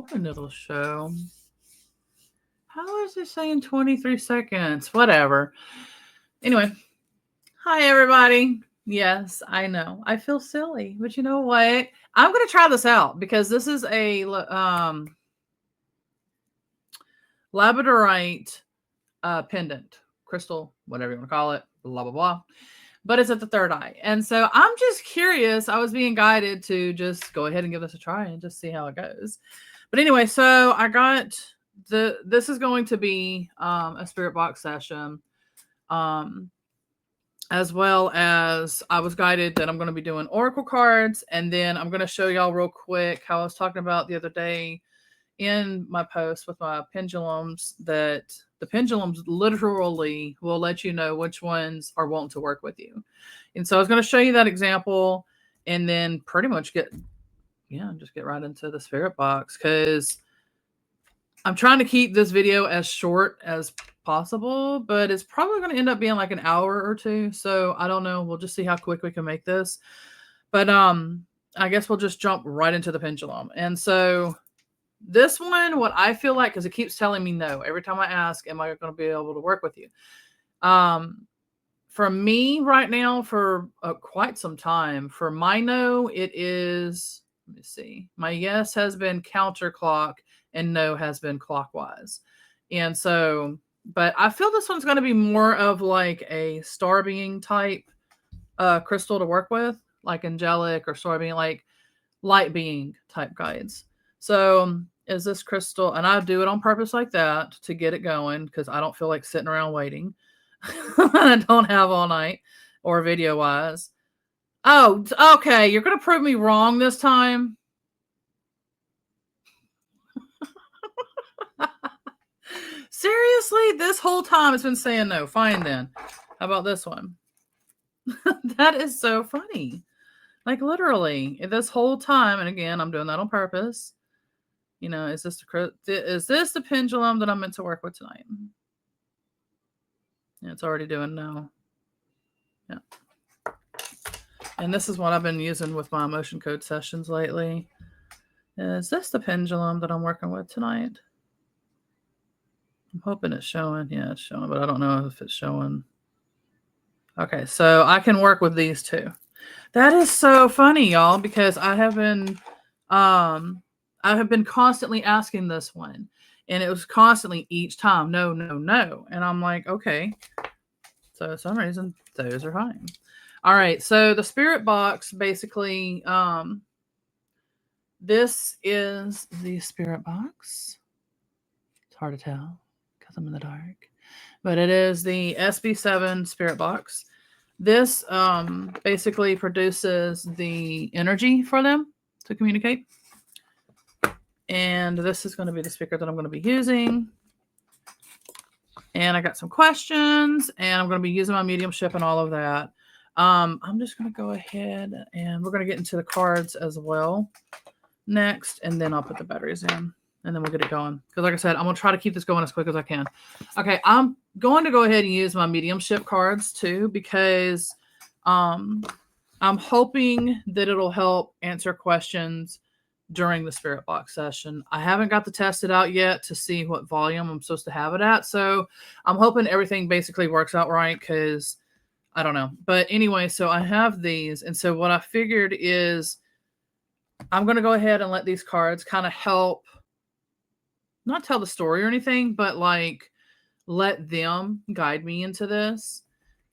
hoping it'll show. How is it saying 23 seconds? Whatever. Anyway, hi everybody. Yes, I know. I feel silly, but you know what? I'm going to try this out because this is a labradorite pendant, crystal, whatever you want to call it, blah, blah, blah. But it's at the third eye. And so I'm just curious. I was being guided to just go ahead and give this a try and just see how it goes. But anyway, so I got this is going to be a spirit box session. As well as I was guided that I'm going to be doing oracle cards. And then I'm going to show y'all real quick how I was talking about the other day in my post with my pendulums, that the pendulums literally will let you know which ones are wanting to work with you. And so I was going to show you that example and then pretty much just get right into the spirit box, because I'm trying to keep this video as short as possible, but it's probably going to end up being like an hour or two. So I don't know. We'll just see how quick we can make this. But I guess we'll just jump right into the pendulum. And so this one, what I feel like, because it keeps telling me no every time I ask, am I going to be able to work with you? For me right now, for quite some time, for my no, it is, let me see, my yes has been counterclock and no has been clockwise. And so, but I feel this one's going to be more of like a star being type crystal to work with, like angelic or star being, like light being type guides. So is this crystal, and I do it on purpose like that to get it going because I don't feel like sitting around waiting. I don't have all night or video wise. Oh, okay. You're going to prove me wrong this time. Seriously, this whole time it's been saying no. Fine then. How about this one? That is so funny. Like literally this whole time, and again, I'm doing that on purpose. You know, is this the pendulum that I'm meant to work with tonight? Yeah, it's already doing no. Yeah. And this is what I've been using with my emotion code sessions lately. Is this the pendulum that I'm working with tonight? I'm hoping it's showing. Yeah, it's showing, but I don't know if it's showing. Okay, so I can work with these two. That is so funny, y'all, because I have been constantly asking this one, and it was constantly each time no, no, no, and I'm like, okay. So for some reason those are fine. All right, so the spirit box basically, this is the spirit box. It's hard to tell because I'm in the dark, but it is the SB7 spirit box. This basically produces the energy for them to communicate. And this is going to be the speaker that I'm going to be using. And I got some questions, and I'm going to be using my mediumship and all of that. I'm just going to go ahead, and we're going to get into the cards as well next, and then I'll put the batteries in, and then we'll get it going. Because like I said, I'm going to try to keep this going as quick as I can. Okay, I'm going to go ahead and use my mediumship cards too, because I'm hoping that it'll help answer questions during the spirit box session. I haven't got to test it out yet to see what volume I'm supposed to have it at. So I'm hoping everything basically works out right, because I don't know. But anyway, so I have these. And so what I figured is I'm going to go ahead and let these cards kind of help, not tell the story or anything, but like let them guide me into this.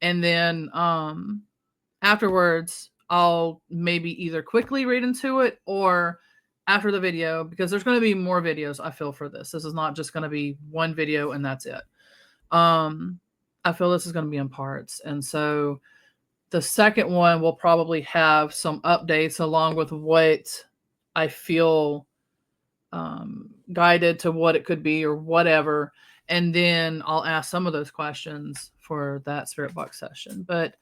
And then afterwards, I'll maybe either quickly read into it or after the video, because there's going to be more videos, I feel, for this. This is not just going to be one video and that's it. I feel this is going to be in parts. And so the second one will probably have some updates along with what I feel guided to what it could be or whatever. And then I'll ask some of those questions for that spirit box session. But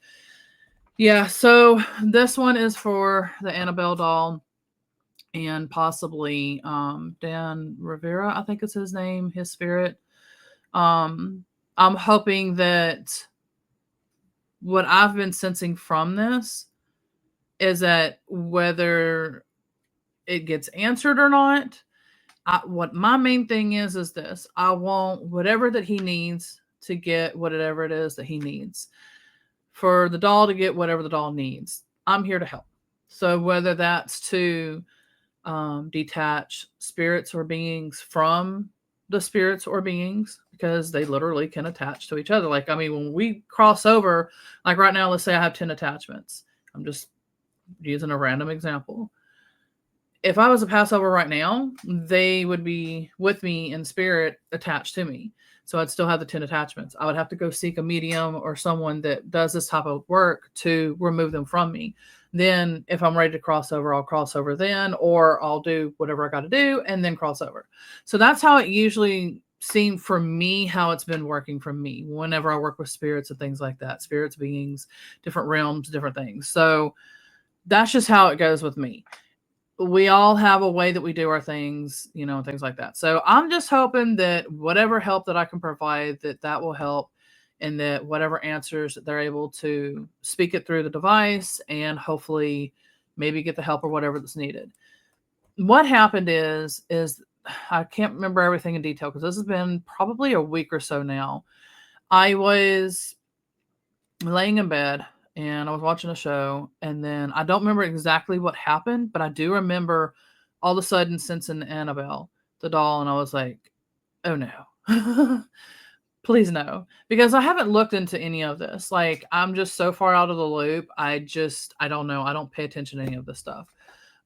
yeah, so this one is for the Annabelle doll and possibly Dan Rivera, I think is his name, his spirit. I'm hoping that what I've been sensing from this is that whether it gets answered or not, What my main thing is this. I want whatever that he needs to get whatever it is that he needs. For the doll to get whatever the doll needs. I'm here to help. So whether that's to detach spirits or beings from the spirits or beings, because they literally can attach to each other. Like, I mean, when we cross over, like right now, let's say I have 10 attachments. I'm just using a random example. If I was to pass over right now, they would be with me in spirit attached to me. So I'd still have the 10 attachments. I would have to go seek a medium or someone that does this type of work to remove them from me. Then if I'm ready to cross over, I'll cross over then, or I'll do whatever I got to do and then cross over. So that's how it usually seemed for me, how it's been working for me whenever I work with spirits and things like that, spirits, beings, different realms, different things. So that's just how it goes with me. We all have a way that we do our things, you know, and things like that. So I'm just hoping that whatever help that I can provide, that will help, and that whatever answers they're able to speak it through the device and hopefully maybe get the help or whatever that's needed. What happened is I can't remember everything in detail because this has been probably a week or so now. I was laying in bed and I was watching a show, and then I don't remember exactly what happened, but I do remember all of a sudden sensing Annabelle, the doll, and I was like, oh no. Please no. Because I haven't looked into any of this. Like, I'm just so far out of the loop. I don't know. I don't pay attention to any of this stuff.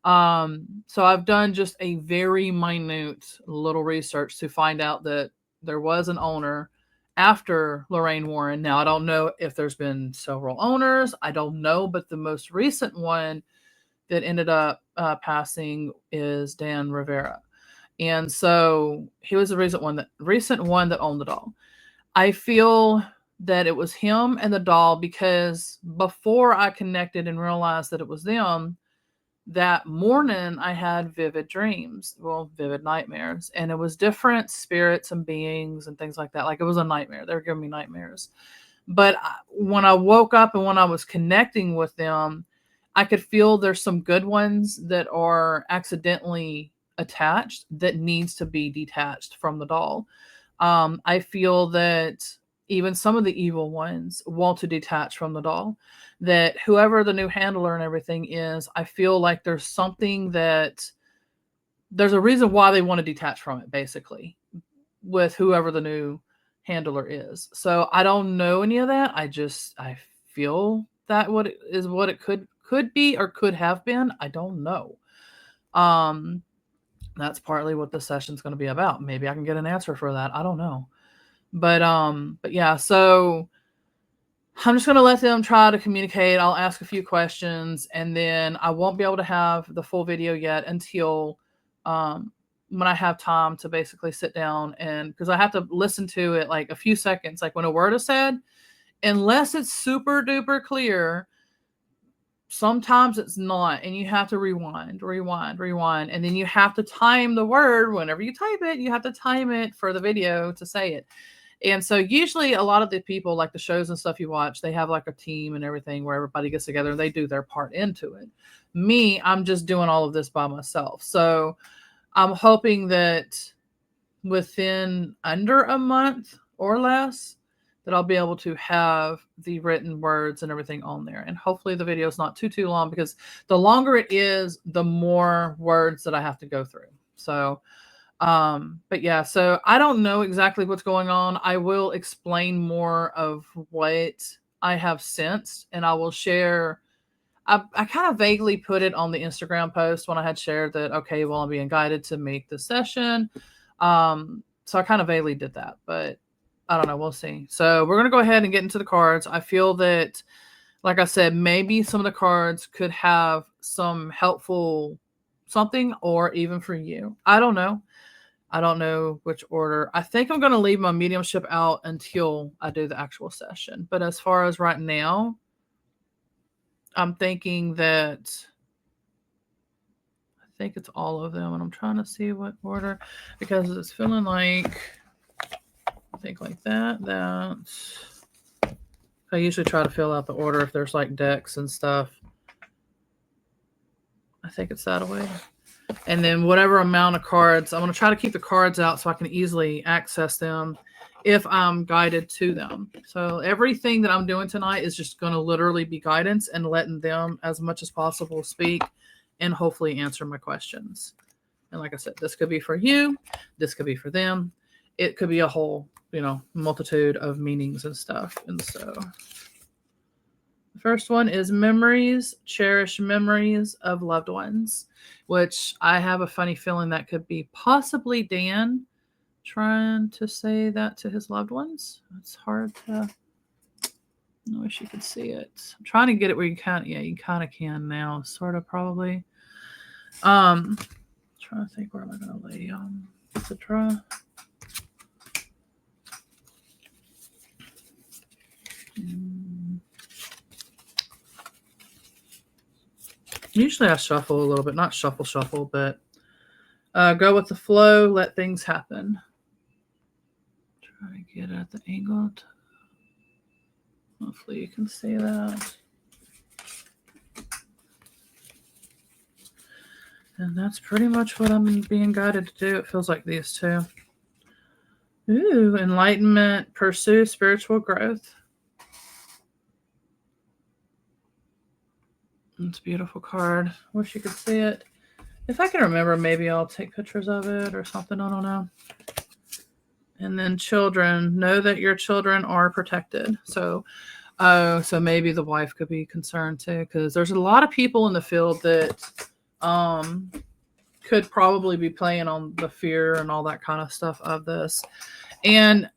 So I've done just a very minute little research to find out that there was an owner after Lorraine Warren. Now, I don't know if there's been several owners. I don't know, but the most recent one that ended up passing is Dan Rivera. And so he was the recent one that owned the doll. I feel that it was him and the doll because before I connected and realized that it was them, that morning I had vivid dreams, vivid nightmares, and it was different spirits and beings and things like that. Like, it was a nightmare. They were giving me nightmares. But when I woke up and when I was connecting with them, I could feel there's some good ones that are accidentally attached that needs to be detached from the doll. I feel that even some of the evil ones want to detach from the doll. That whoever the new handler and everything is, I feel like there's a reason why they want to detach from it, basically, with whoever the new handler is. So I don't know any of that. I feel that what it could be or could have been. I don't know. That's partly what the session's going to be about. Maybe I can get an answer for that. I don't know. But yeah, so I'm just going to let them try to communicate. I'll ask a few questions, and then I won't be able to have the full video yet until when I have time to basically sit down, and because I have to listen to it like a few seconds, like when a word is said, unless it's super duper clear. Sometimes it's not, and you have to rewind, and then you have to time the word. Whenever you type it, you have to time it for the video to say it. And so usually a lot of the people, like the shows and stuff you watch, they have like a team and everything where everybody gets together and they do their part into it. Me, I'm just doing all of this by myself. So I'm hoping that within under a month or less that I'll be able to have the written words and everything on there. And hopefully the video is not too long, because the longer it is, the more words that I have to go through. So but yeah, so I don't know exactly what's going on. I will explain more of what I have sensed, and I will share. I kind of vaguely put it on the Instagram post when I had shared that, okay, well, I'm being guided to make the session. So I kind of vaguely did that, but I don't know. We'll see. So we're going to go ahead and get into the cards. I feel that, like I said, maybe some of the cards could have some helpful something, or even for you. I don't know. I don't know which order. I think I'm going to leave my mediumship out until I do the actual session. But as far as right now, I'm thinking that I think it's all of them. And I'm trying to see what order, because it's feeling like, I think like that. I usually try to fill out the order if there's like decks and stuff. I think it's that way. And then whatever amount of cards, I'm going to try to keep the cards out so I can easily access them if I'm guided to them. So everything that I'm doing tonight is just going to literally be guidance and letting them as much as possible speak and hopefully answer my questions. And like I said, this could be for you. This could be for them. It could be a whole, multitude of meanings and stuff. And so the first one is memories, cherish memories of loved ones, which I have a funny feeling that could be possibly Dan trying to say that to his loved ones. It's hard to, I wish you could see it. I'm trying to get it where you can't. Yeah, you kind of can now, sort of probably. Trying to think, where am I going to lay the draw? Usually I shuffle a little bit, not shuffle, but go with the flow, let things happen. Try to get at the angle. Hopefully you can see that. And that's pretty much what I'm being guided to do. It feels like these two. Ooh, enlightenment, pursue spiritual growth. It's a beautiful card. Wish you could see it. If I can remember, maybe I'll take pictures of it or something. I don't know. And then children. Know that your children are protected. So maybe the wife could be concerned too, because there's a lot of people in the field that could probably be playing on the fear and all that kind of stuff of this. And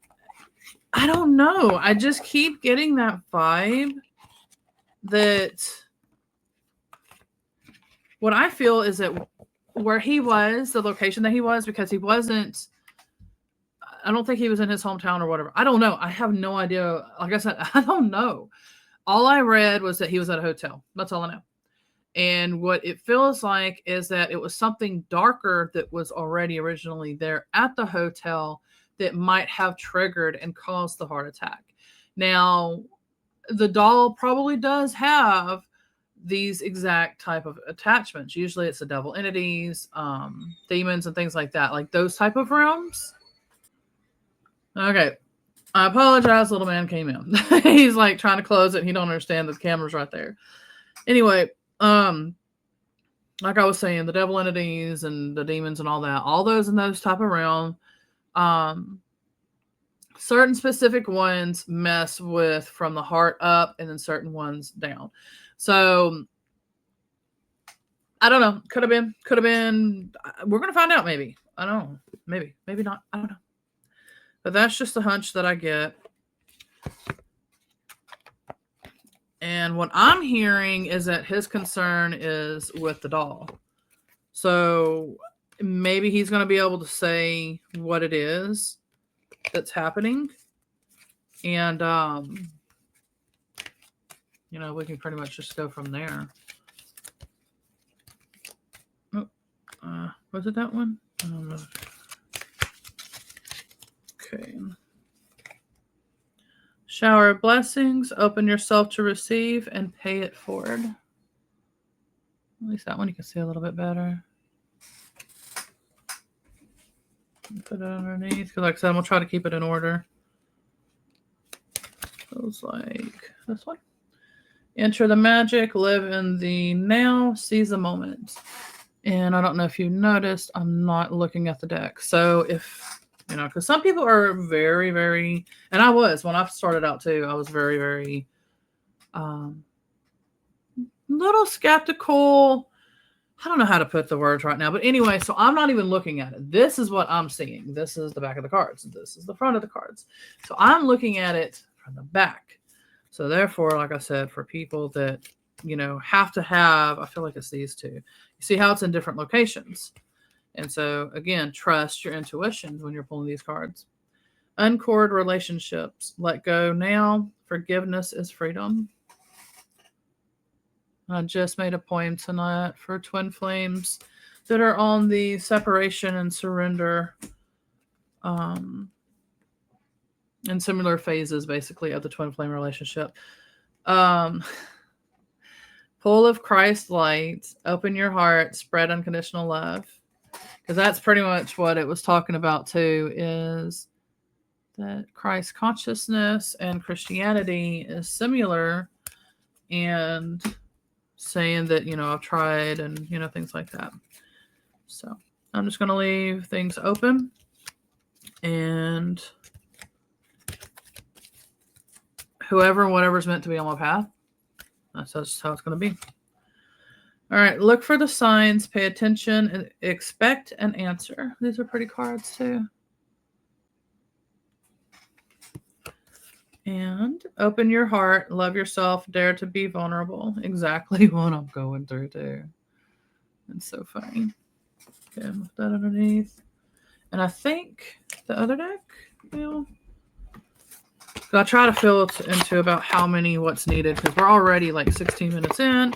I don't know. I just keep getting that vibe that what I feel is that where he was, the location that he was, because he wasn't, I don't think he was in his hometown or whatever. I don't know. I have no idea. Like I said, I don't know. All I read was that he was at a hotel. That's all I know. And what it feels like is that it was something darker that was already originally there at the hotel that might have triggered and caused the heart attack. Now, the doll probably does have these exact type of attachments. Usually it's the devil entities, demons and things like that, like those type of realms. Okay. I apologize. Little man came in. He's like trying to close it. And he don't understand that the camera's right there. Anyway, like I was saying, the devil entities and the demons and all that, all those in those type of realm, certain specific ones mess with from the heart up and then certain ones down. So I don't know. Could have been. We're going to find out maybe. I don't know. Maybe not. I don't know. But that's just a hunch that I get. And what I'm hearing is that his concern is with the doll. So maybe he's going to be able to say what it is that's happening. And, we can pretty much just go from there. Oh, was it that one? I don't know. Okay. Shower of blessings, open yourself to receive and pay it forward. At least that one you can see a little bit better. Put it underneath, because like I said, I'm going to try to keep it in order. Feels like this one. Enter the magic, live in the now, seize the moment. And I don't know if you noticed, I'm not looking at the deck. So if, because some people are very, very, and I was, when I started out too, I was very, very, little skeptical. I don't know how to put the words right now, but anyway, so I'm not even looking at it. This is what I'm seeing. This is the back of the cards. This is the front of the cards. So I'm looking at it from the back. So therefore, like I said, for people that, have to have, I feel like it's these two. You see how it's in different locations. And so, again, trust your intuition when you're pulling these cards. Uncord relationships. Let go now. Forgiveness is freedom. I just made a poem tonight for twin flames that are on the separation and surrender and similar phases, basically, of the twin flame relationship. Full of Christ light, open your heart, spread unconditional love. Because that's pretty much what it was talking about too, is that Christ consciousness and Christianity is similar, and saying that, I've tried and, things like that. So I'm just going to leave things open, and whatever's meant to be on my path, that's just how it's going to be. All right, look for the signs, pay attention, and expect an answer. These are pretty cards too. And open your heart, love yourself, dare to be vulnerable. Exactly what I'm going through too. It's so funny. Okay, put that underneath. And I think the other deck, I try to fill it into about what's needed, because we're already like 16 minutes in.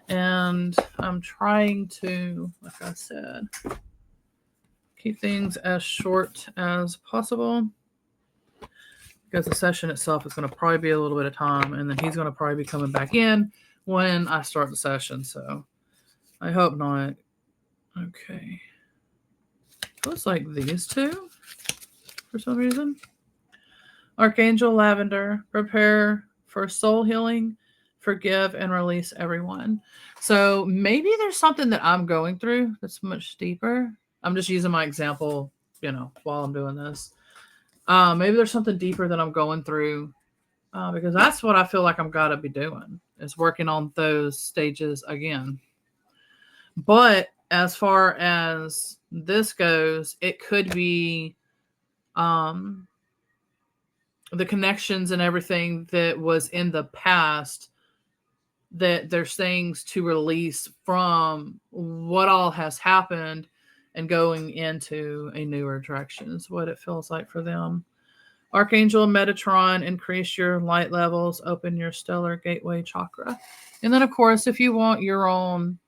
And I'm trying to, like I said, keep things as short as possible, because the session itself is going to probably be a little bit of time, and then he's going to probably be coming back in when I start the session. So I hope not. Okay. Looks like these two for some reason. Archangel Lavender, prepare for soul healing, forgive and release everyone. So maybe there's something that I'm going through that's much deeper. I'm just using my example, while I'm doing this. Maybe there's something deeper that I'm going through, because that's what I feel like I'm got to be doing, is working on those stages again. But as far as this goes, it could be the connections and everything that was in the past, that there's things to release from what all has happened and going into a newer direction is what it feels like for them. Archangel Metatron, increase your light levels, open your stellar gateway chakra. And then, of course, if you want your own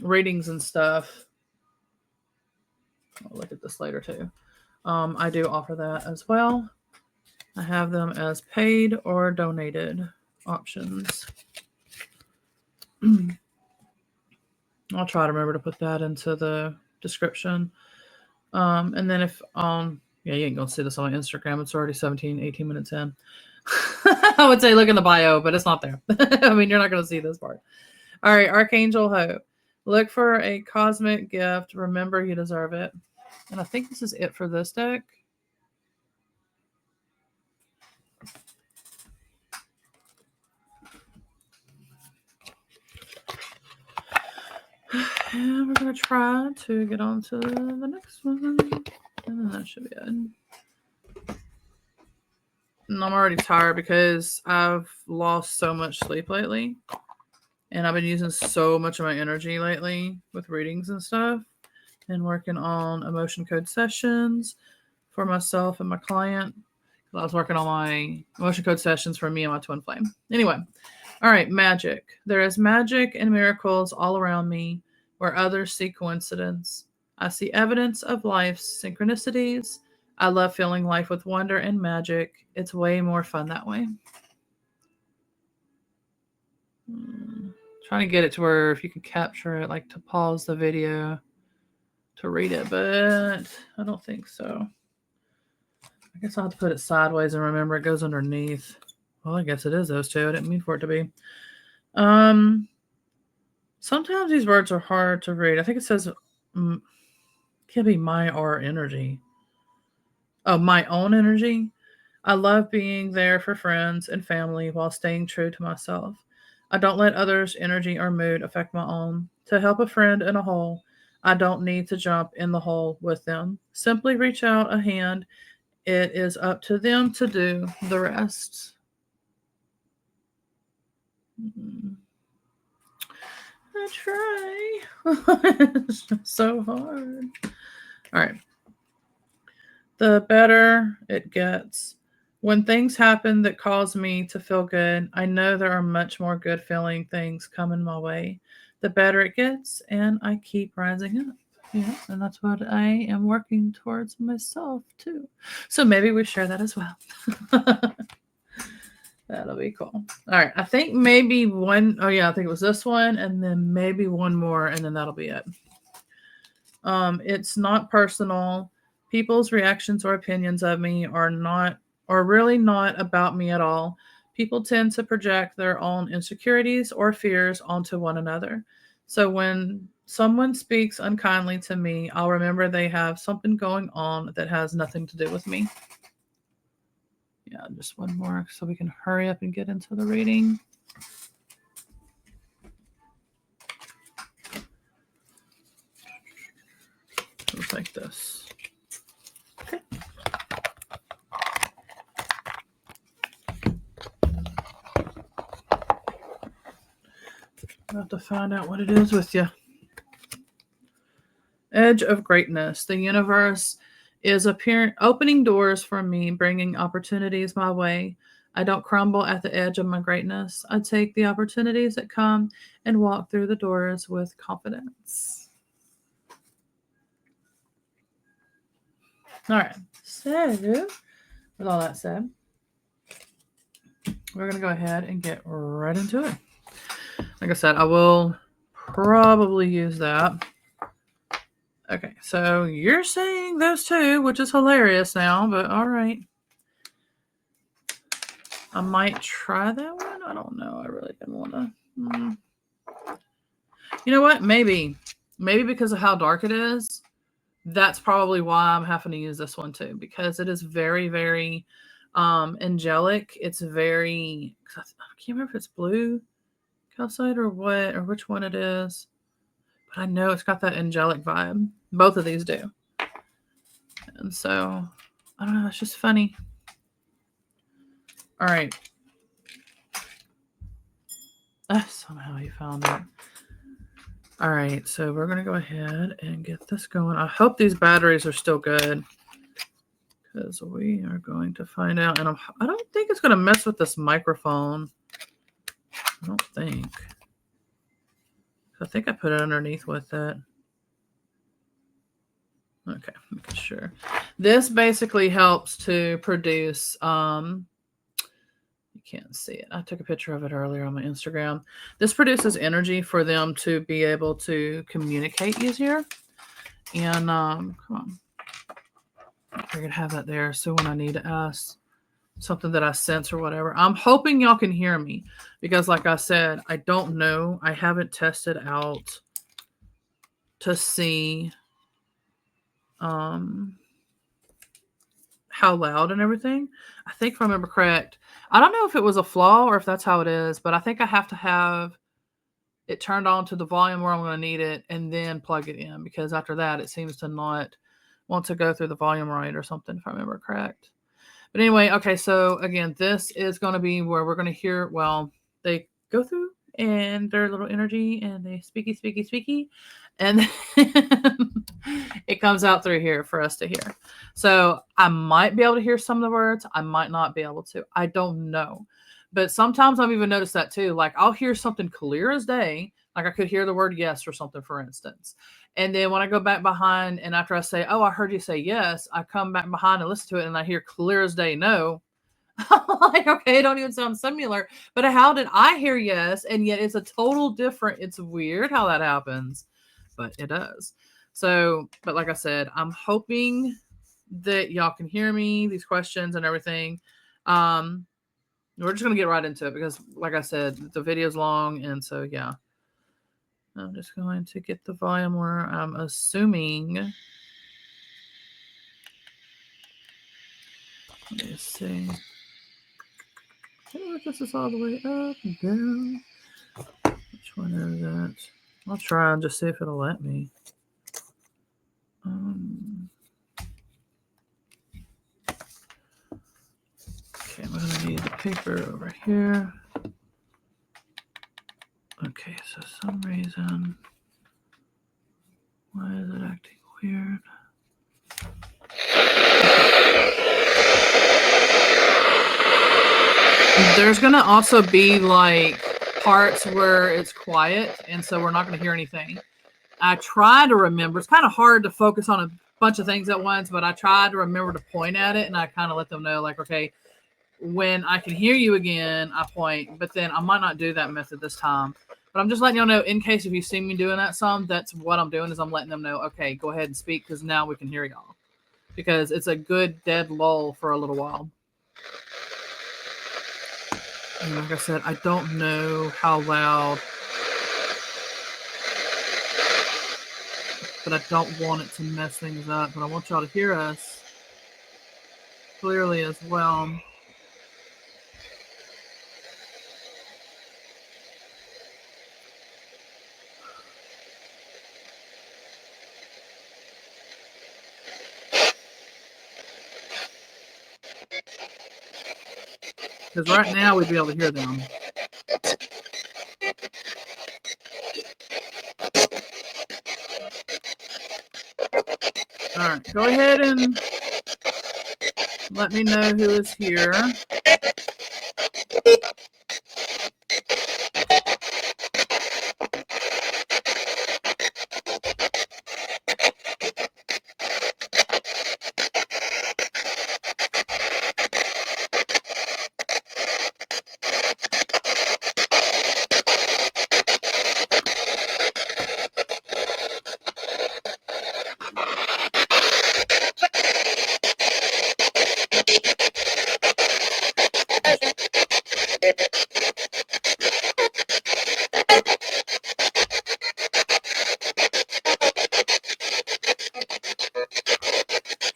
readings and stuff, I'll look at this later too. I do offer that as well. I have them as paid or donated options. I'll try to remember to put that into the description. And then if you ain't gonna see this on Instagram, it's already 18 minutes in. I would say look in the bio, but it's not there. I mean, you're not gonna see this part. All right, Archangel Hope. Look for a cosmic gift. Remember, you deserve it. And I think this is it for this deck. And we're going to try to get on to the next one. And then that should be it. And I'm already tired because I've lost so much sleep lately. And I've been using so much of my energy lately with readings and stuff. And working on emotion code sessions for myself and my client. I was working on my emotion code sessions for me and my twin flame. Anyway. All right, magic. There is magic and miracles all around me, where others see coincidence. I see evidence of life's synchronicities. I love filling life with wonder and magic. It's way more fun that way. Trying to get it to where if you can capture it, like to pause the video to read it, but I don't think so. I guess I'll have to put it sideways and remember it goes underneath. Well, I guess it is those two. I didn't mean for it to be. Sometimes these words are hard to read. I think it says, can be my or energy. Oh, my own energy. I love being there for friends and family while staying true to myself. I don't let others' energy or mood affect my own. To help a friend in a hole, I don't need to jump in the hole with them. Simply reach out a hand. It is up to them to do the rest. I try. It's just so hard. All right. The better it gets. When things happen that cause me to feel good, I know there are much more good feeling things coming my way. The better it gets, and I keep rising up. Yeah, and that's what I am working towards myself too. So maybe we share that as well. That'll be cool. All right. I think maybe one, oh yeah, I think it was this one, and then maybe one more, and then that'll be it. It's not personal. People's reactions or opinions of me are really not about me at all. People tend to project their own insecurities or fears onto one another. So when someone speaks unkindly to me, I'll remember they have something going on that has nothing to do with me. Yeah, just one more so we can hurry up and get into the reading. Looks like this. Okay. I'll have to find out what it is with you. Edge of greatness. The universe is opening doors for me, bringing opportunities my way. I don't crumble at the edge of my greatness. I take the opportunities that come and walk through the doors with confidence. All right. So, with all that said, we're going to go ahead and get right into it. Like I said, I will probably use that. Okay, so you're saying those two, which is hilarious now, but all right. I might try that one. I don't know. I really didn't want to. You know what? Maybe because of how dark it is, that's probably why I'm having to use this one too, because it is very, very angelic. It's very, I can't remember if it's blue calcite or what, or which one it is. But I know it's got that angelic vibe. Both of these do. And so, I don't know. It's just funny. All right. Somehow you found it. All right. So, we're going to go ahead and get this going. I hope these batteries are still good, because we are going to find out. And I don't think it's going to mess with this microphone. I don't think. I think I put it underneath with it. Okay, making sure. This basically helps to produce, you can't see it. I took a picture of it earlier on my Instagram. This produces energy for them to be able to communicate easier. And come on. I could have that there so when I need to ask something that I sense or whatever. I'm hoping y'all can hear me, because like I said, I don't know. I haven't tested out to see how loud and everything. I think if I remember correct, I don't know if it was a flaw or if that's how it is, but I think I have to have it turned on to the volume where I'm going to need it and then plug it in, because after that it seems to not want to go through the volume right or something, if I remember correct. But anyway, okay, so again, this is going to be where we're going to hear, well, they go through and their little energy and they speaky, and it comes out through here for us to hear. So I might be able to hear some of the words. I might not be able to. I don't know. But sometimes I've even noticed that too. Like I'll hear something clear as day. Like I could hear the word yes or something, for instance. And then when I go back behind and after I say, oh, I heard you say yes, I come back behind and listen to it and I hear clear as day no. I'm like, okay, it don't even sound similar. But how did I hear yes? And yet it's a total different. It's weird how that happens, but it does. So, but like I said, I'm hoping that y'all can hear me, these questions and everything. We're just going to get right into it because, like I said, the video's long. And so, yeah. I'm just going to get the volume where I'm assuming. Let me see. Oh, this is all the way up and down. Which one is that? I'll try and just see if it'll let me. Okay, I'm going to need the paper over here. Okay, so some reason, why is it acting weird? There's going to also be like parts where it's quiet, and so we're not going to hear anything. I try to remember. It's kind of hard to focus on a bunch of things at once, but I try to remember to point at it, and I kind of let them know, like, okay, when I can hear you again, I point, but then I might not do that method this time. But I'm just letting y'all know, in case if you see me doing that some, that's what I'm doing, is I'm letting them know, okay, go ahead and speak, because now we can hear y'all. Because it's a good dead lull for a little while. And like I said, I don't know how loud, but I don't want it to mess things up. But I want y'all to hear us clearly as well. Because right now we'd be able to hear them. All right, go ahead and let me know who is here.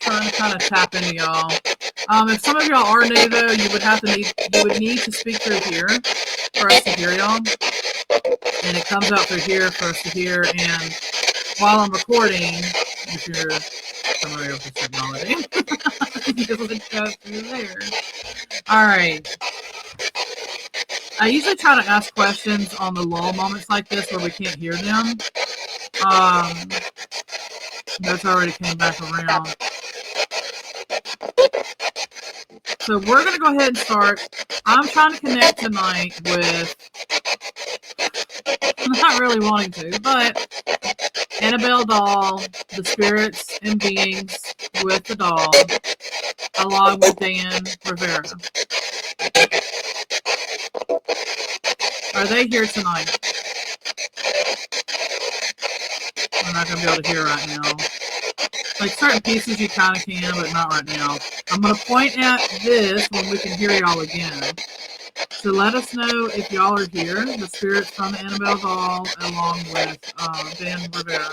Trying to kind of tap into y'all. If some of y'all are new though, you would need to speak through here for us to hear y'all. And it comes out through here for us to hear. And while I'm recording, if you're familiar with this technology, you would go through there. All right. I usually try to ask questions on the lull moments like this where we can't hear them. That's already came back around. So we're going to go ahead and start. I'm trying to connect tonight with, not really wanting to, but Annabelle doll, the spirits and beings with the doll, along with Dan Rivera. Are they here tonight? I'm not going to be able to hear right now. Like certain pieces you kind of can, but not right now. I'm going to point at this when we can hear y'all again. So let us know if y'all are here, the spirits from the Annabelle doll, along with Dan Rivera.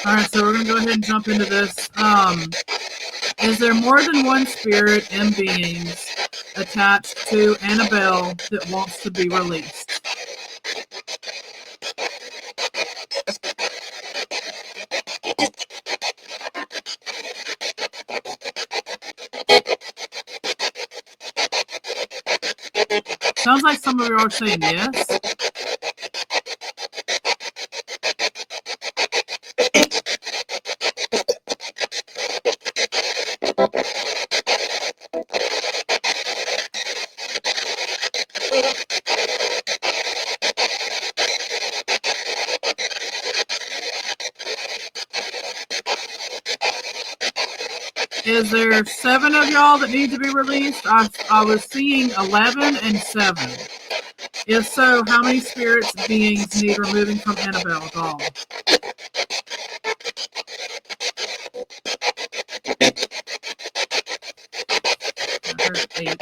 Alright, so we're going to go ahead and jump into this. Is there more than one spirit and beings attached to Annabelle that wants to be released? Sounds like some of you are saying yes. Is there 7 of y'all that need to be released? I was seeing 11 and 7. If so, how many spirits beings need removing from Annabelle doll? I heard 8.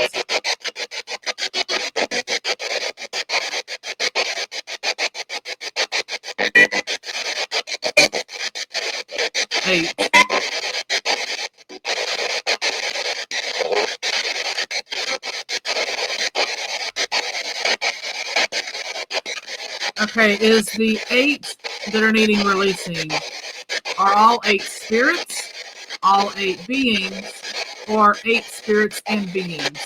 8. Okay, is the 8 that are needing releasing, are all 8 spirits, all 8 beings, or 8 spirits and beings?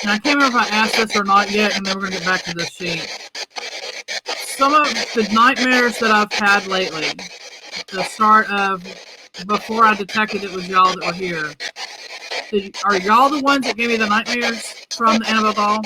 And I can't remember if I asked this or not yet, and then we're going to get back to this sheet. Some of the nightmares that I've had lately, the start of before I detected it was y'all that were here. Are y'all the ones that gave me the nightmares from the Annabelle doll?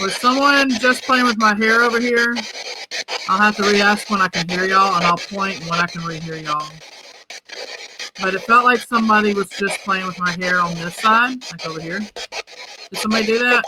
Was someone just playing with my hair over here? I'll have to re-ask when I can hear y'all, and I'll point when I can re-hear y'all. But it felt like somebody was just playing with my hair on this side, like over here. Did somebody do that?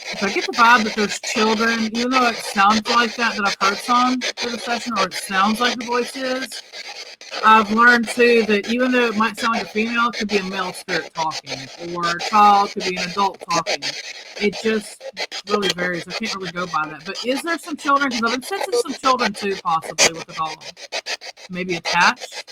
If I get the vibe that there's children, even though it sounds like that I've heard some through the session, or it sounds like the voice is, I've learned too that even though it might sound like a female, it could be a male spirit talking, or a child could be an adult talking. It just really varies. I can't really go by that. But is there some children? Because I've been sensing some children too, possibly with the doll. Maybe attached.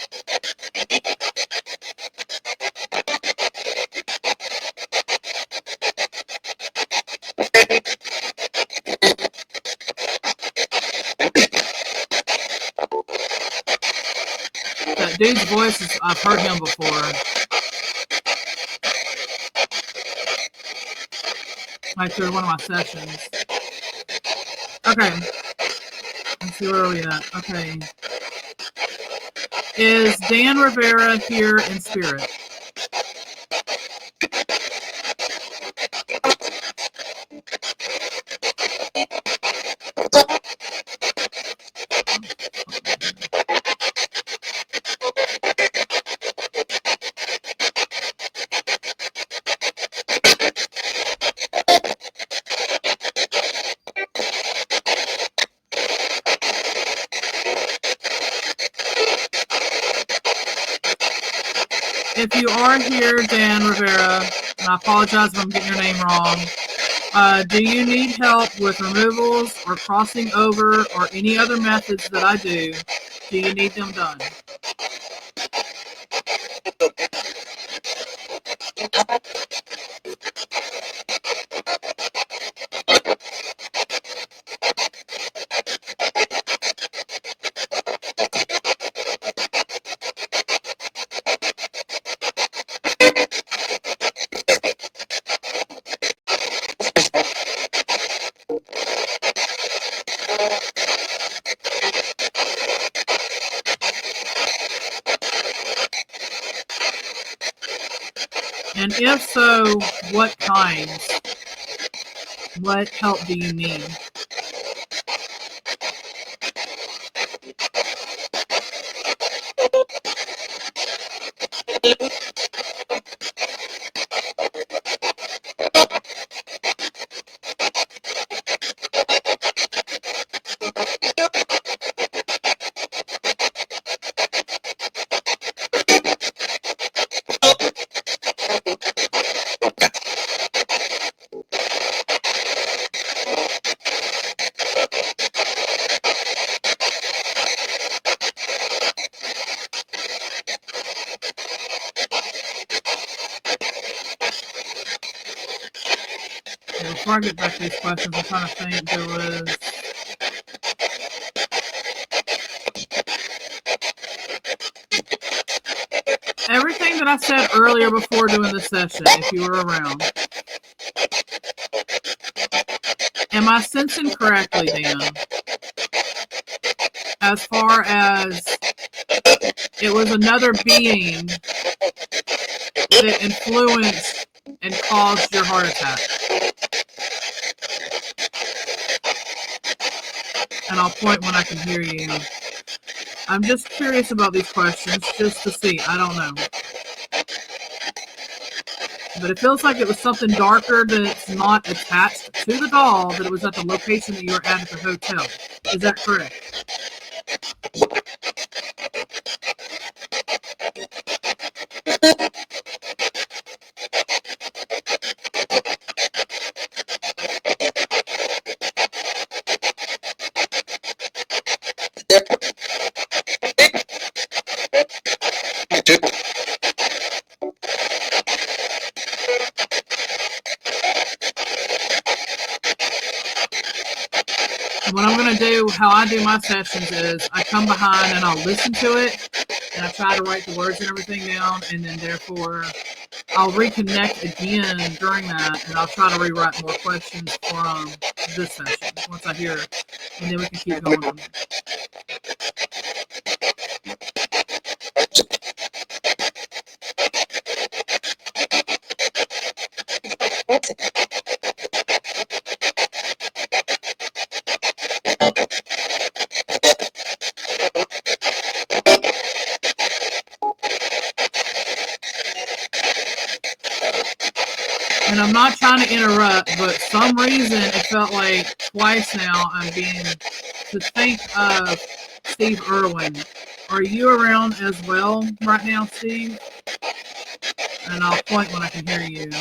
That dude's voice, I've heard him before. Like through one of my sessions. Okay. Let's see where are we at. Okay. Is Dan Rivera here in spirit? If you are here, Dan Rivera, and I apologize if I'm getting your name wrong, do you need help with removals or crossing over or any other methods that I do? Do you need them done? And if so, what kinds? What help do you need? Before I get back to these questions, I'm trying to think there was... Everything that I said earlier before doing the session, if you were around. Am I sensing correctly, Dan? As far as it was another being that influenced and caused your heart attack. and I'll point when I can hear you. I'm just curious about these questions, just to see. I don't know. But it feels like it was something darker that's not attached to the doll, that it was at the location that you were at the hotel. Is that correct? What I'm going to do, how I do my sessions is I come behind and I'll listen to it and I try to write the words and everything down, and then therefore I'll reconnect again during that and I'll try to rewrite more questions from this session once I hear it, and then we can keep going from there. And I'm not trying to interrupt, but some reason it felt like twice now I'm being to think of Steve Irwin. Are you around as well right now, Steve? And I'll point when I can hear you.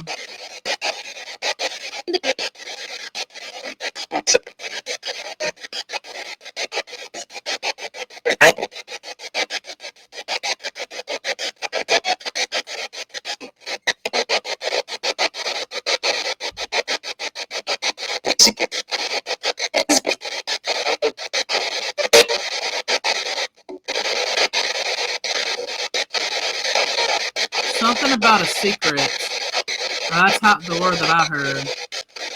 Something about a secret. That's the word that I heard.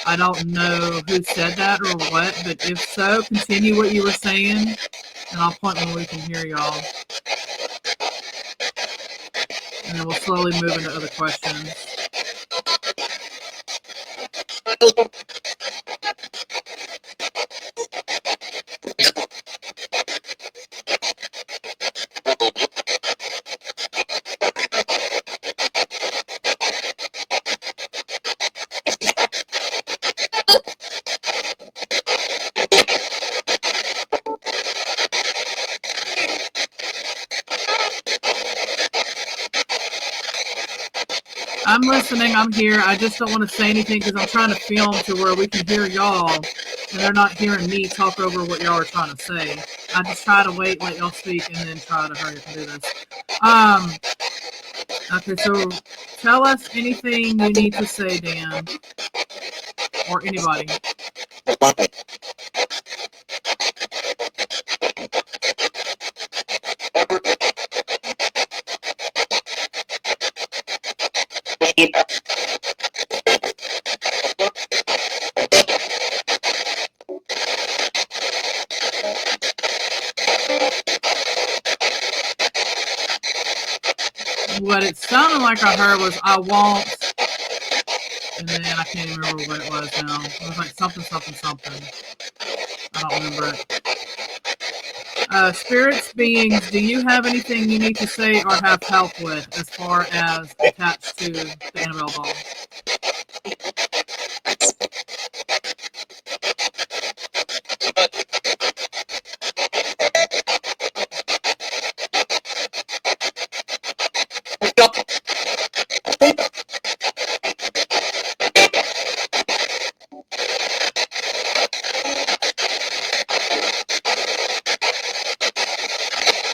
I don't know who said that or what, but if so, continue what you were saying, and I'll point when we can hear y'all. And then we'll slowly move into other questions. I'm listening. I'm here. I just don't want to say anything because I'm trying to film to where we can hear y'all, and they're not hearing me talk over what y'all are trying to say. I just try to wait, let y'all speak, and then try to hurry up and do this. Okay, so tell us anything you need to say, Dan, or anybody. What it sounded like I heard was "I won't," and then I can't even remember what it was now. It was like something, something, something. I don't remember it. Spirits, beings, do you have anything you need to say or have help with as far as attached to the Annabelle doll?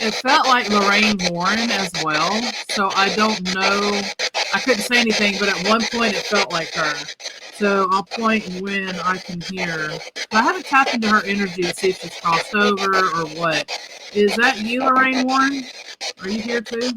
It felt like Lorraine Warren as well, so I don't know. I couldn't say anything, but at one point it felt like her. So I'll point when I can hear. I haven't tapped into her energy to see if she's crossed over or what. Is that you, Lorraine Warren? Are you here too?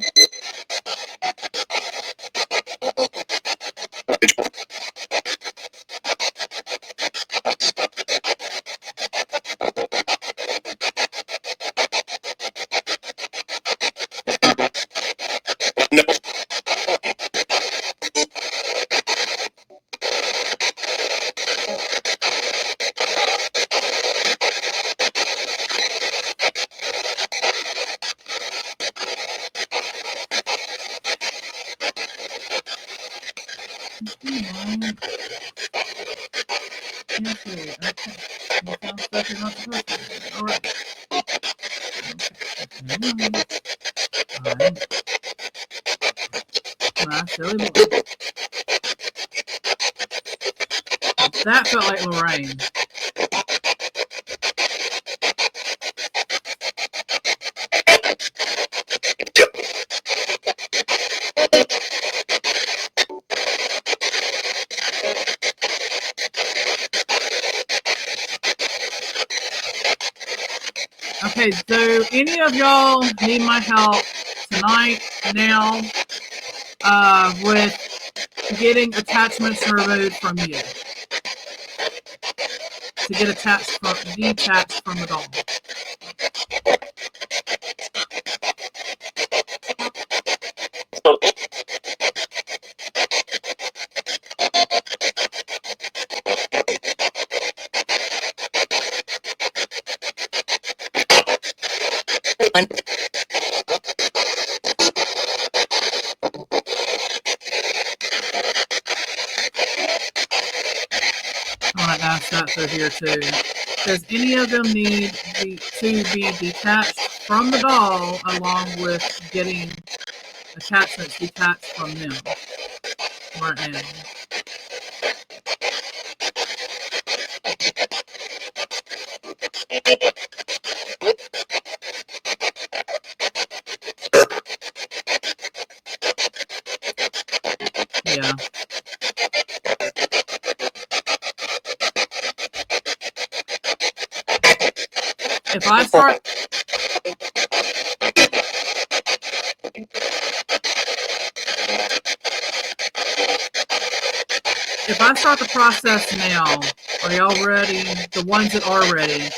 Mine. Yes, okay. You found stuff you're not supposed to. All right. Okay. Fine. My silly boy. That felt like Lorraine. Okay, so any of y'all need my help tonight, now, with getting attachments removed from you? To get detached from the doll. I want to ask that through here too. Does any of them need to be detached from the doll along with getting attachments detached from them right now? Yeah. If I start the process now, are y'all ready? The ones that are ready,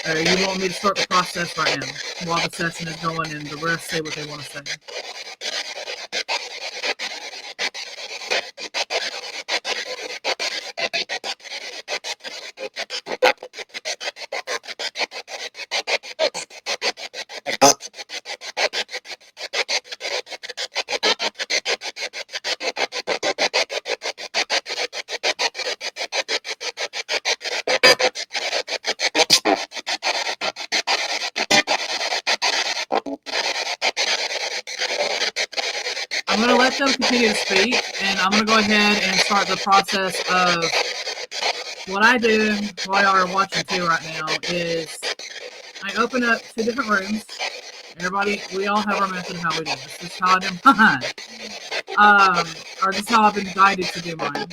or you want me to start the process right now while the session is going and the rest say what they want to say? I'm going to let them continue to speak, and I'm going to go ahead and start the process of what I do while y'all are watching too right now is I open up 2 different rooms. Everybody, we all have our method of how we do this. This is how I do mine. Or this is how I've been guided to do mine.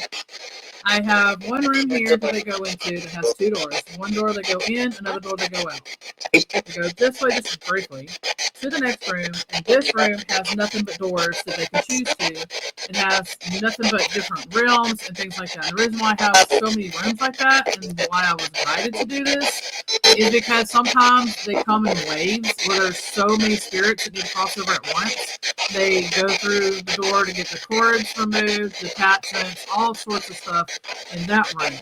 I have one room here that they go into that has 2 doors. One door they go in, another door they go out. They go this way, just briefly, to the next room, and this room has nothing but doors that they can choose to. It has nothing but different realms and things like that. And the reason why I have so many rooms like that and why I was guided to do this is because sometimes they come in waves where there's so many spirits that need to cross over at once. They go through the door to get the cords removed, detachments, all sorts of stuff in that room.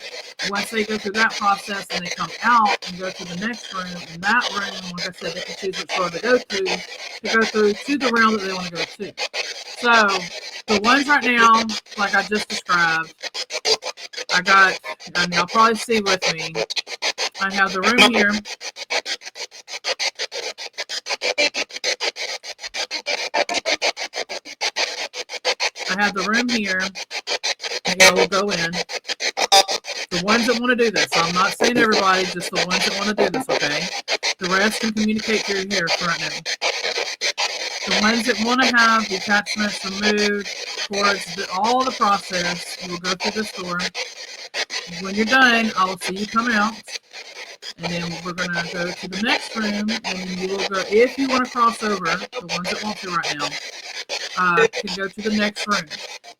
Once they go through that process and they come out and go to the next room, in that room, like I said, they can choose which door to go through to the realm that they want to go to. So, the ones right now, like I just described, I got, and y'all probably see with me, I have the room here. I have the room here that y'all will go in. The ones that want to do this, so I'm not saying everybody, just the ones that want to do this, okay? The rest can communicate through here for right now. The ones that want to have detachments removed, cords, all the process, you will go through this door. When you're done, I will see you come out. And then we're going to go to the next room, and you will go, if you want to cross over, the ones that want to right now, can go to the next room.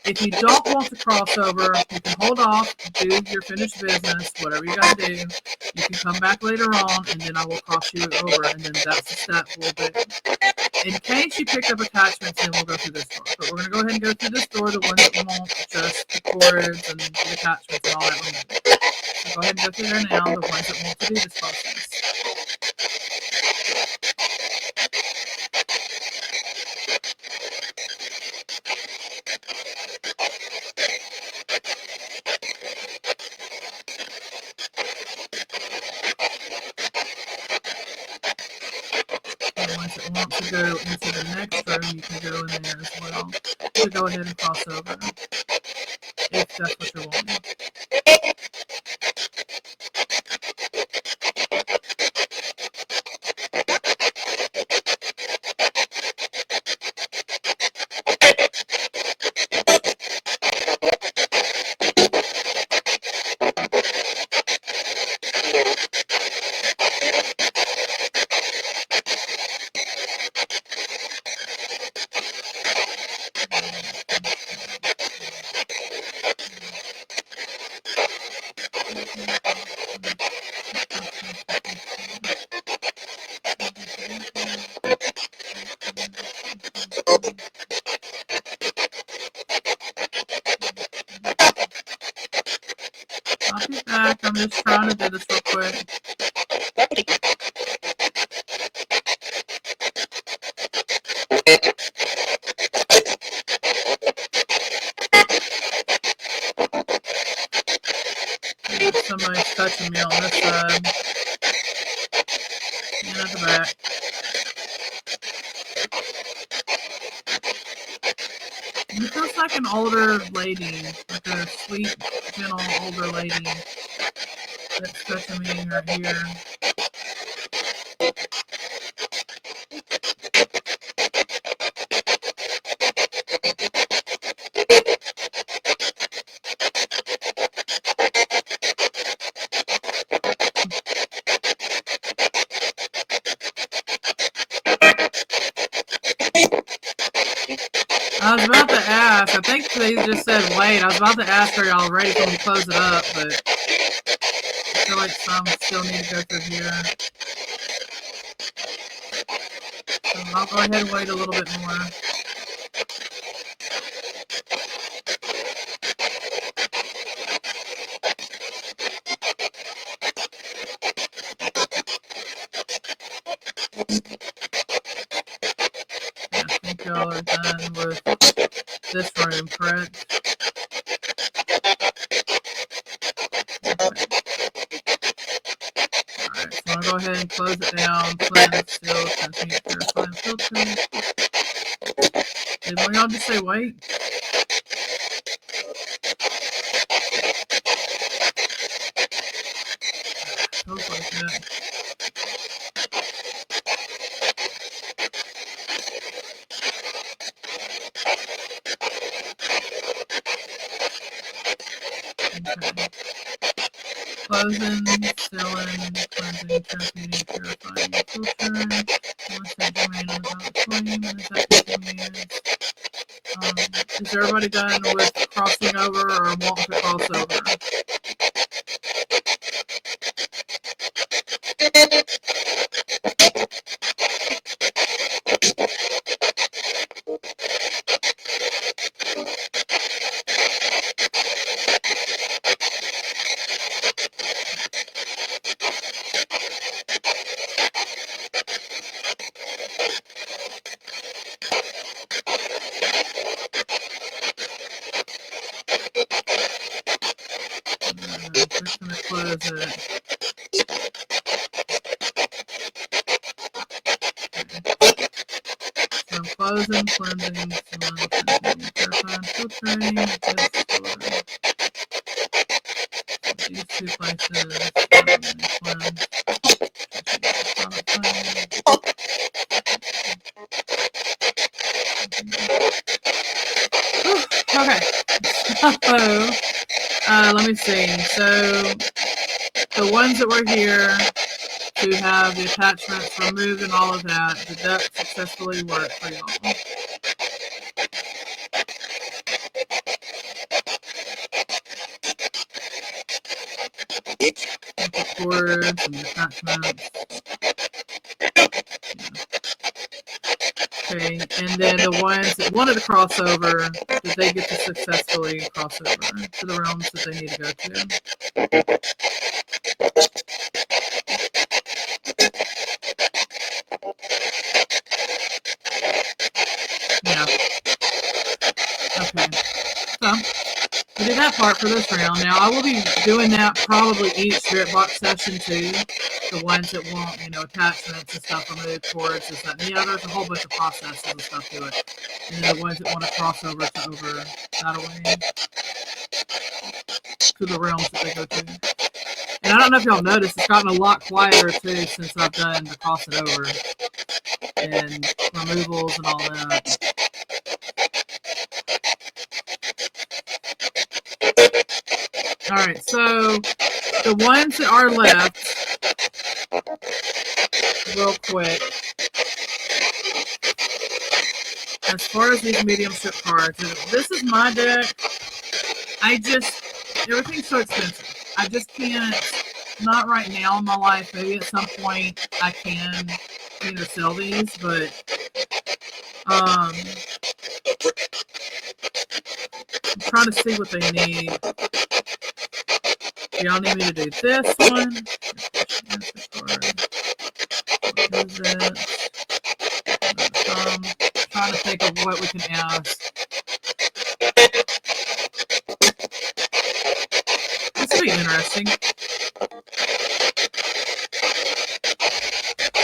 If you don't want to cross over, you can hold off, do your finished business, whatever you got to do. You can come back later on, and then I will cross you over, and then that's the step we'll do. In case you picked up attachments, then we'll go through this door. But we're going to go ahead and go through this door, the ones that want just the cords and the attachments and all that removed. So go ahead and go through there now, the ones that want to do this process. to go into the next room, you can go in there as well. To go ahead and cross over if that's what you're wanting. I'll be back. I'm just trying to do this real quick. Somebody's touching me on this side and at the back. And it feels like an older lady, like a sweet, gentle older lady that's touching me right here. I was about to ask, I think they just said wait. I was about to ask her y'all ready for me to close it up, but I feel like some still need to go through here. So I'll go ahead and wait a little bit more. Yeah, I think y'all are done with this room, correct? Alright, so I'll go ahead and close it down, cleanse, seal, transmute, purify, and filter. Did one of y'all just say wait? Feels like it. Okay. Closing, sealing, cleansing, transmuting, purifying, and filtering. Once they remain on without flame, and as that continues. Is everybody done with crossing over or wanting to cross over? Just going to close it. So closing, cleansing, sealing, transmuting, purifying, filtering, distillation. These two places, cleanse. Okay. So, let me see. So, the ones that were here to have the attachments removed and all of that, did that successfully work for y'all? The cords and the attachments. Okay, and then the ones that wanted to cross over, did they get to successfully cross over to the realms that they need to go to? Yeah. Okay. So, we did that part for this round. Now, I will be doing that probably each spirit box session too. The ones that want, you know, attachments and stuff removed, cords, this, that, and the other. There's a whole bunch of processes and stuff to it. And then the ones that want to cross over to over that away to the realms that they go to. And I don't know if y'all noticed, it's gotten a lot quieter too since I've done the cross it over and removals and all that. All right, so the ones that are left, real quick, as far as these mediumship cards, this is my deck. Everything's so expensive. I just can't, not right now in my life. Maybe at some point I can, you know, sell these, but I'm trying to see what they need. Do y'all need me to do this one? What is it? Trying to think of what we can ask. This will be interesting.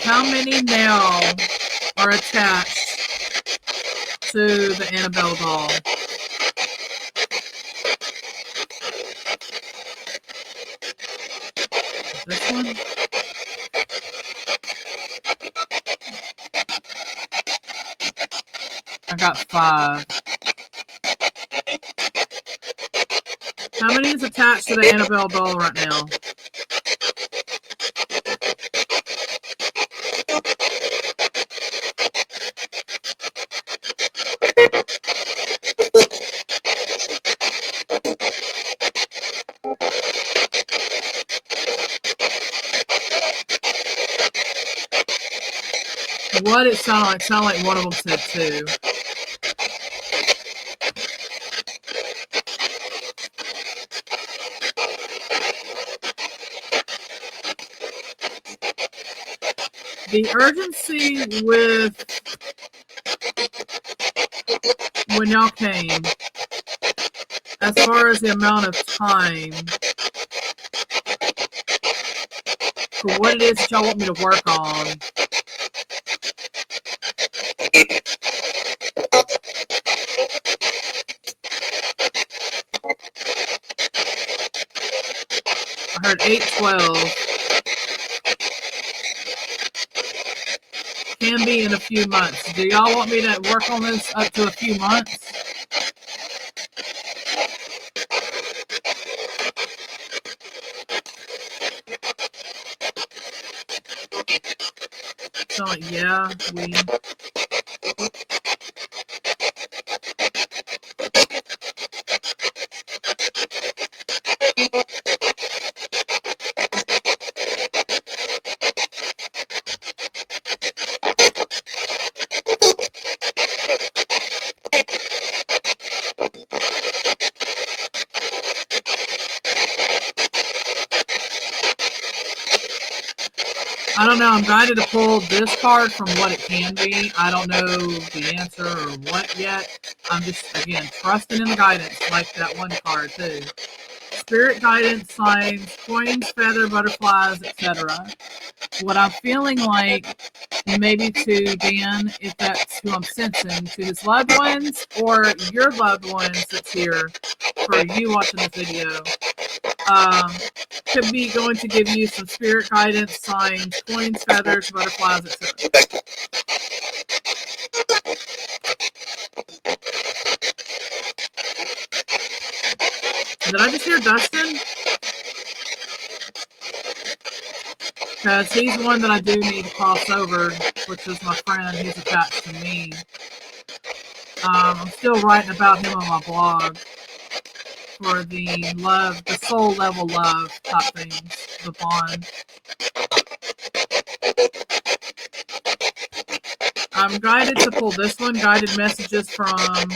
How many now are attached to the Annabelle doll? This one? I got 5. How many is attached to the Annabelle doll right now? What it sounded like? Sounded like one of them said 2. The urgency with when y'all came, as far as the amount of time for what it is that y'all want me to work on. I heard 8-12. Can be in a few months. Do y'all want me to work on this up to a few months? So yeah, we. I don't know. I'm guided to pull this card from what it can be. I don't know the answer or what yet. I'm just, again, trusting in the guidance like that one card too. Spirit guidance, signs, coins, feather, butterflies, etc. What I'm feeling like, maybe to Dan, if that's who I'm sensing, to his loved ones or your loved ones that's here for you watching this video, could be going to give you some spirit guidance, signs, coins, feathers, butterflies, etc. Did I just hear Dustin? Because he's one that I do need to cross over, which is my friend. He's attached to me. I'm still writing about him on my blog for the love, the soul level love type things, the bond. I'm guided to pull this one, guided messages from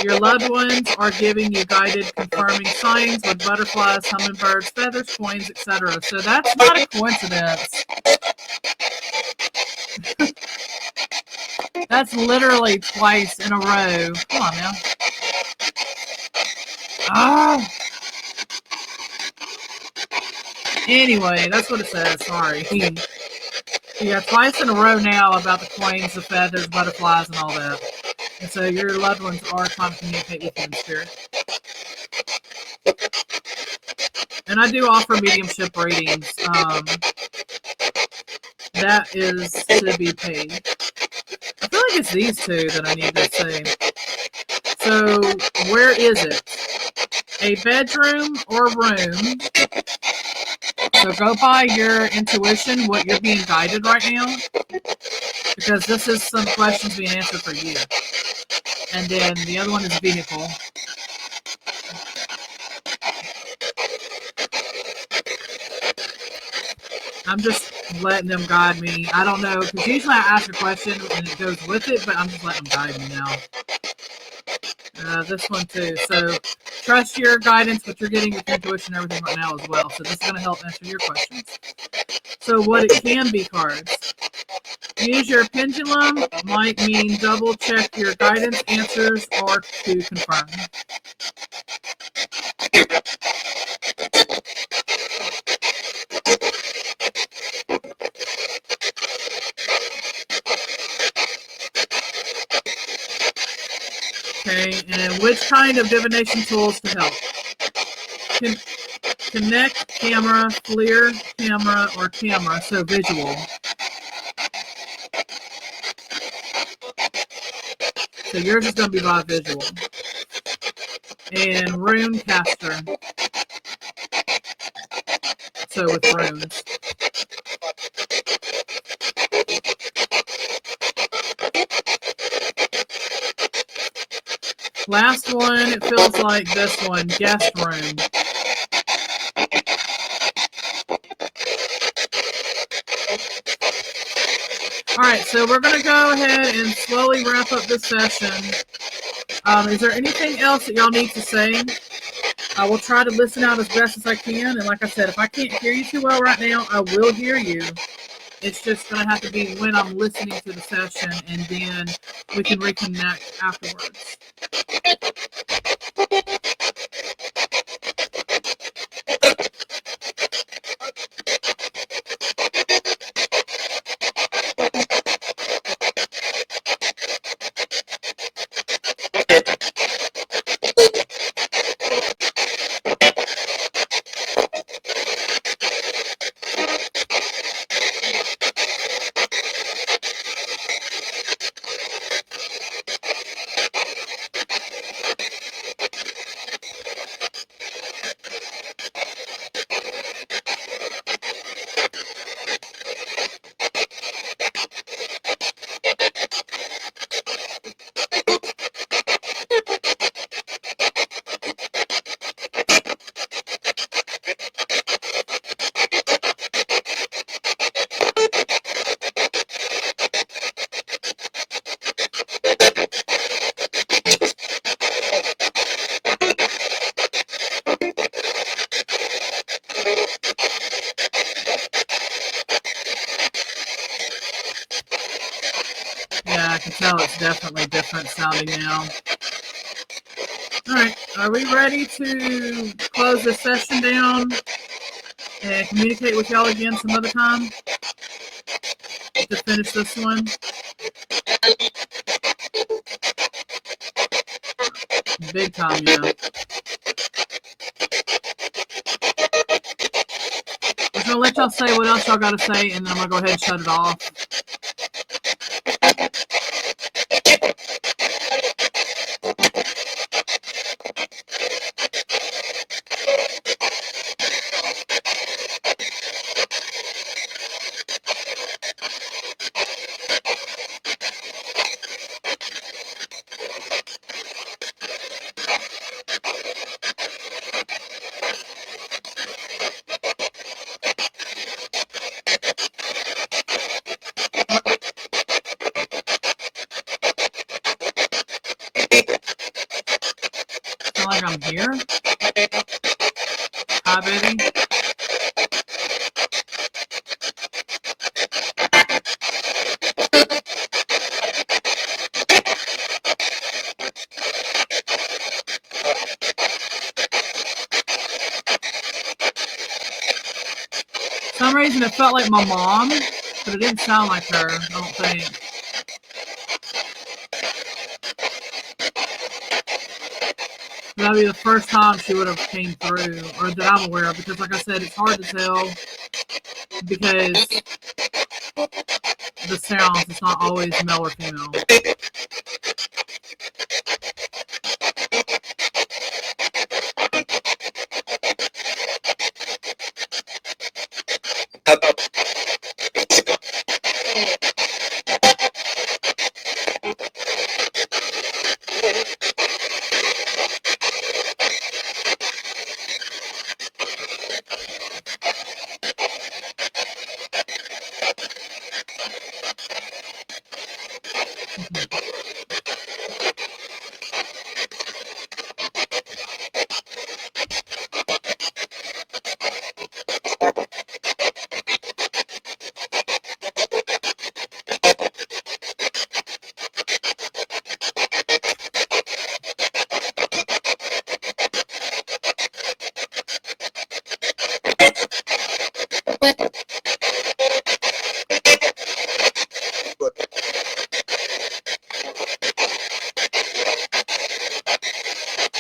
your loved ones are giving you guided confirming signs with butterflies, hummingbirds, feathers, coins, etc. So that's not a coincidence. That's literally twice in a row. Come on now. Ah. Anyway, that's what it says. Sorry. Yeah, twice in a row now about the coins, the feathers, butterflies, and all that. And so your loved ones are trying to communicate with you in spirit. And I do offer mediumship readings. That is to be paid. I feel like it's these two that I need to say. So, where is it? A bedroom or room? So go by your intuition, what you're being guided right now, because this is some questions being answered for you. And then the other one is vehicle. I'm just letting them guide me. I don't know, because usually I ask a question and it goes with it, but I'm just letting them guide me now. This one too. So trust your guidance, but you're getting with intuition and everything right now as well. So this is going to help answer your questions. So what it can be cards. Use your pendulum might mean double check your guidance answers or to confirm. Okay, and which kind of divination tools to help? Connect, camera, FLIR, camera, or camera, so visual. So yours is going to be by visual. And rune caster. So with runes. Last one, it feels like this one, guest room. All right, so we're going to go ahead and slowly wrap up this session. Is there anything else that y'all need to say? I will try to listen out as best as I can. And like I said, if I can't hear you too well right now, I will hear you. It's just going to have to be when I'm listening to the session, and then we can reconnect afterwards. Yeah, I can tell it's definitely different sounding now. All right, are we ready to close this session down and communicate with y'all again some other time to finish this one? Big time, yeah. I'm gonna let y'all say what else y'all gotta say, and then I'm gonna go ahead and shut it off. Feel like I'm here. Hi, baby. some reason it felt like my mom, but it didn't sound like her, I don't think. That'd be the first time she would have came through, or that I'm aware of, because like I said, it's hard to tell because the sounds, it's not always male or female.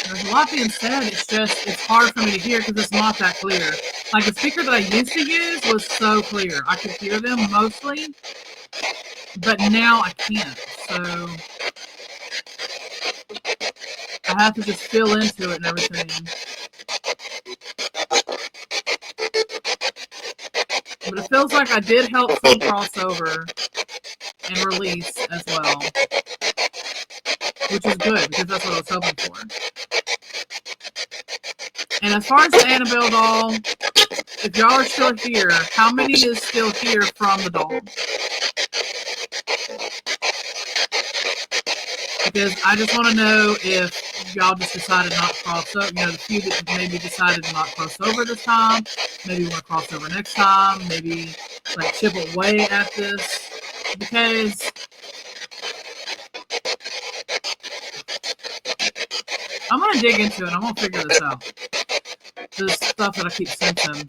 There's a lot being said, it's hard for me to hear because it's not that clear. Like the speaker that I used to use was so clear. I could hear them mostly, but now I can't. So I have to just feel into it and everything. But it feels like I did help some crossover and release as well, which is good because that's what I was hoping for. And as far as the Annabelle doll, if y'all are still here, how many is still here from the doll? Because I just want to know if y'all just decided not to cross over. You know, the few that maybe decided to not cross over this time, maybe want to cross over next time, maybe like chip away at this. Because I'm going to dig into it. I'm going to figure this out. This stuff that I keep sensing.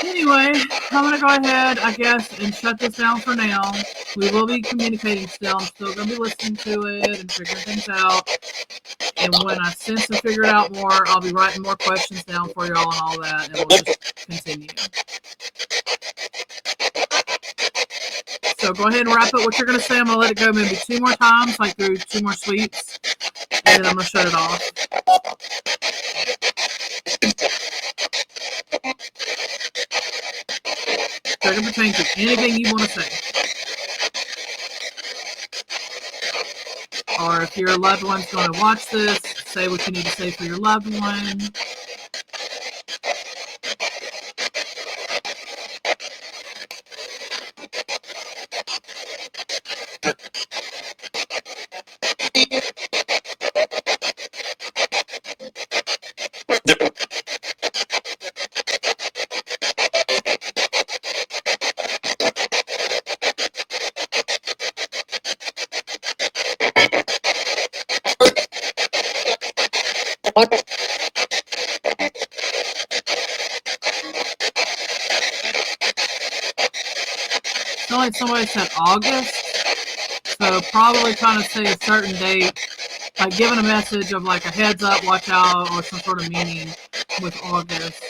Anyway, I'm going to go ahead, I guess, and shut this down for now. We will be communicating still. I'm still going to be listening to it and figuring things out. And when I sense and figure it out more, I'll be writing more questions down for y'all and all that, and we'll just continue. So go ahead and wrap up what you're going to say. I'm going to let it go maybe 2 more times, like through 2 more sweeps, and then I'm going to shut it off. So it can pertain to anything you want to say. Or if your loved one's going to watch this, say what you need to say for your loved one. It's not like somebody said August, so probably trying to say a certain date, like giving a message of like a heads up, watch out, or some sort of meaning with August.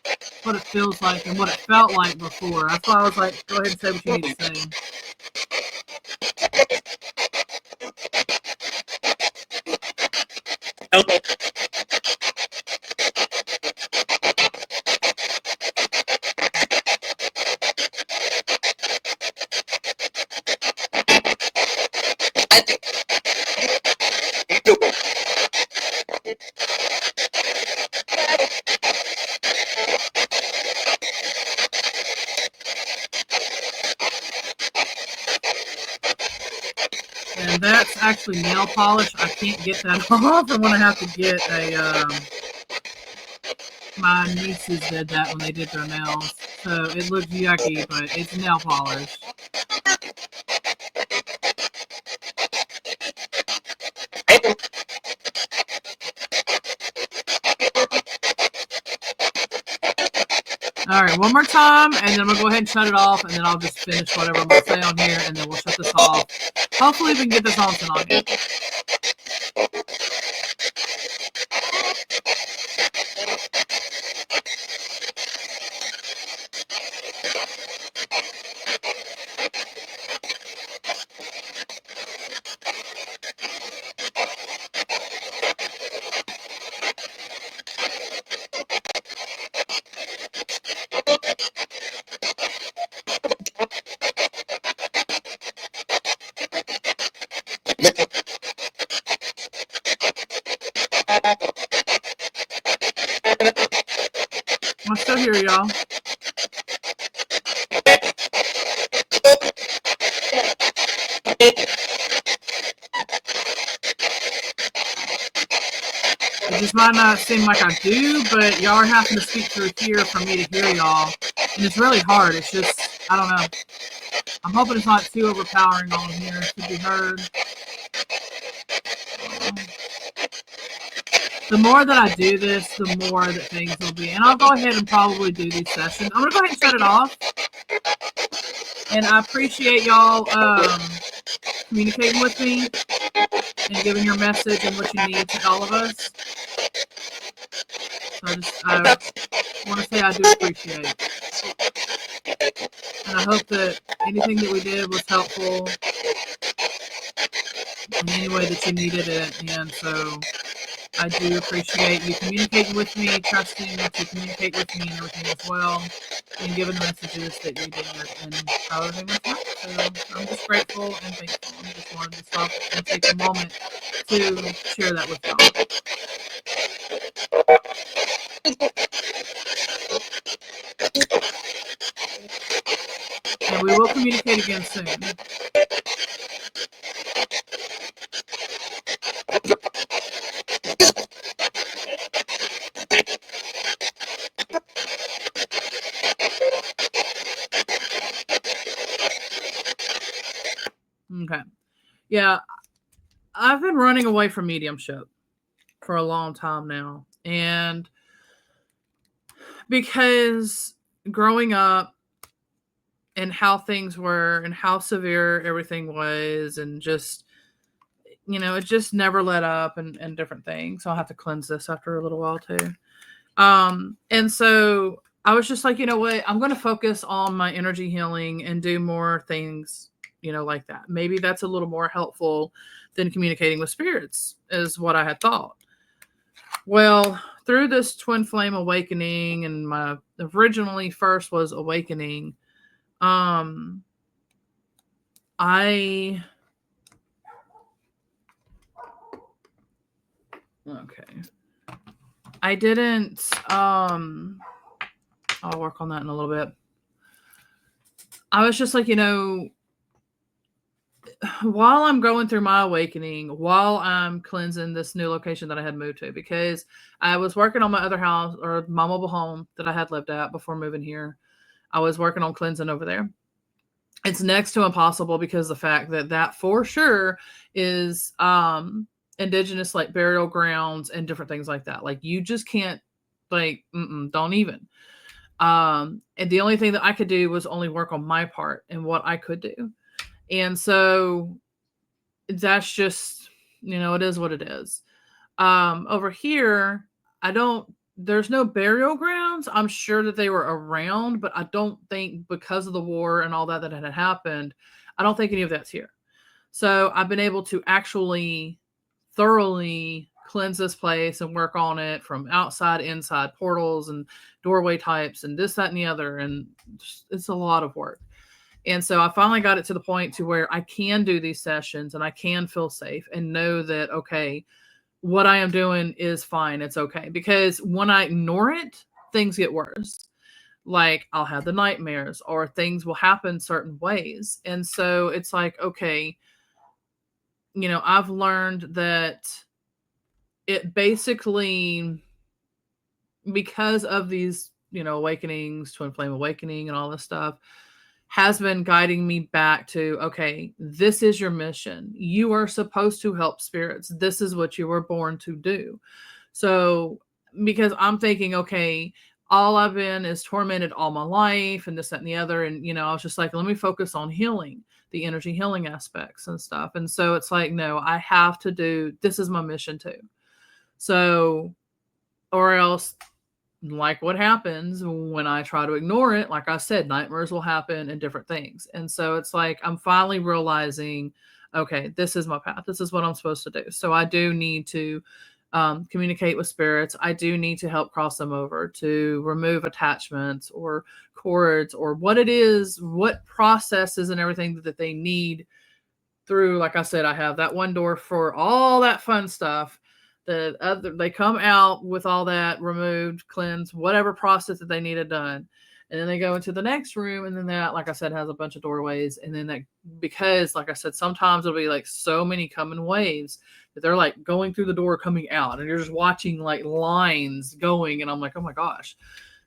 That's what it feels like and what it felt like before. That's why I was like, go ahead and say what you need to say. Okay. that's actually nail polish. I can't get that off. I'm going to have to get a, my nieces did that when they did their nails. So it looks yucky, but it's nail polish. All right, one more time, and then I'm going to go ahead and shut it off, and then I'll just finish whatever I'm going to say on here, and then we'll shut this off. Hopefully we can get this on tonight. I'm still here, y'all. It just might not seem like I do, but y'all are having to speak through here for me to hear y'all. And it's really hard. It's just, I don't know. I'm hoping it's not too overpowering on here to be heard. The more that I do this, the more that things will be. And I'll go ahead and probably do these sessions. I'm going to go ahead and shut it off. And I appreciate y'all communicating with me and giving your message and what you need to all of us. So I want to say I do appreciate it. And I hope that anything that we did was helpful in any way that you needed it. And so I do appreciate you communicating with me, trusting that you communicate with me and everything as well, and giving the messages that you did and how everything was done. So I'm just grateful and thankful. I just wanted to stop and take a moment to share that with y'all. And we will communicate again soon. Okay. Yeah, I've been running away from mediumship for a long time now. And because growing up and how things were and how severe everything was, and just, it just never let up and different things. So I'll have to cleanse this after a little while too. And so I was just like, you know what? I'm going to focus on my energy healing and do more things, like that. Maybe that's a little more helpful than communicating with spirits, is what I had thought. Well, through this twin flame awakening, and my originally first was awakening, I didn't, I'll work on that in a little bit. I was just like, while I'm going through my awakening, while I'm cleansing this new location that I had moved to, because I was working on my other house, or my mobile home that I had lived at before moving here. I was working on cleansing over there. It's next to impossible because the fact that for sure is indigenous, like, burial grounds and different things like that. Like, you just can't, like, don't even. And the only thing that I could do was only work on my part and what I could do. And so that's just, it is what it is. Over here, there's no burial grounds. I'm sure that they were around, but I don't think, because of the war and all that had happened, I don't think any of that's here. So I've been able to actually thoroughly cleanse this place and work on it from outside, inside, portals and doorway types and this, that, and the other. And it's a lot of work. And so I finally got it to the point to where I can do these sessions and I can feel safe and know that, okay, what I am doing is fine. It's okay. Because when I ignore it, things get worse. Like, I'll have the nightmares, or things will happen certain ways. And so it's like, okay, I've learned that it basically, because of these, awakenings, twin flame awakening and all this stuff, has been guiding me back to, okay, this is your mission. You are supposed to help spirits. This is what you were born to do. So, because I'm thinking, okay, all I've been is tormented all my life and this, that, and the other. And, I was just like, let me focus on healing, the energy healing aspects and stuff. And so it's like, no, I have to do, this is my mission too. So, or else, like what happens when I try to ignore it, like I said, nightmares will happen and different things. And so it's like I'm finally realizing, okay, this is my path. This is what I'm supposed to do. So I do need to communicate with spirits. I do need to help cross them over, to remove attachments or cords or what it is, what processes and everything that they need through. Like I said, I have that one door for all that fun stuff. The other, they come out with all that removed, cleansed, whatever process that they needed done. And then they go into the next room, and then that, like I said, has a bunch of doorways. And then that, because like I said, sometimes it'll be like so many coming waves that they're like going through the door, coming out, and you're just watching like lines going. And I'm like, oh my gosh.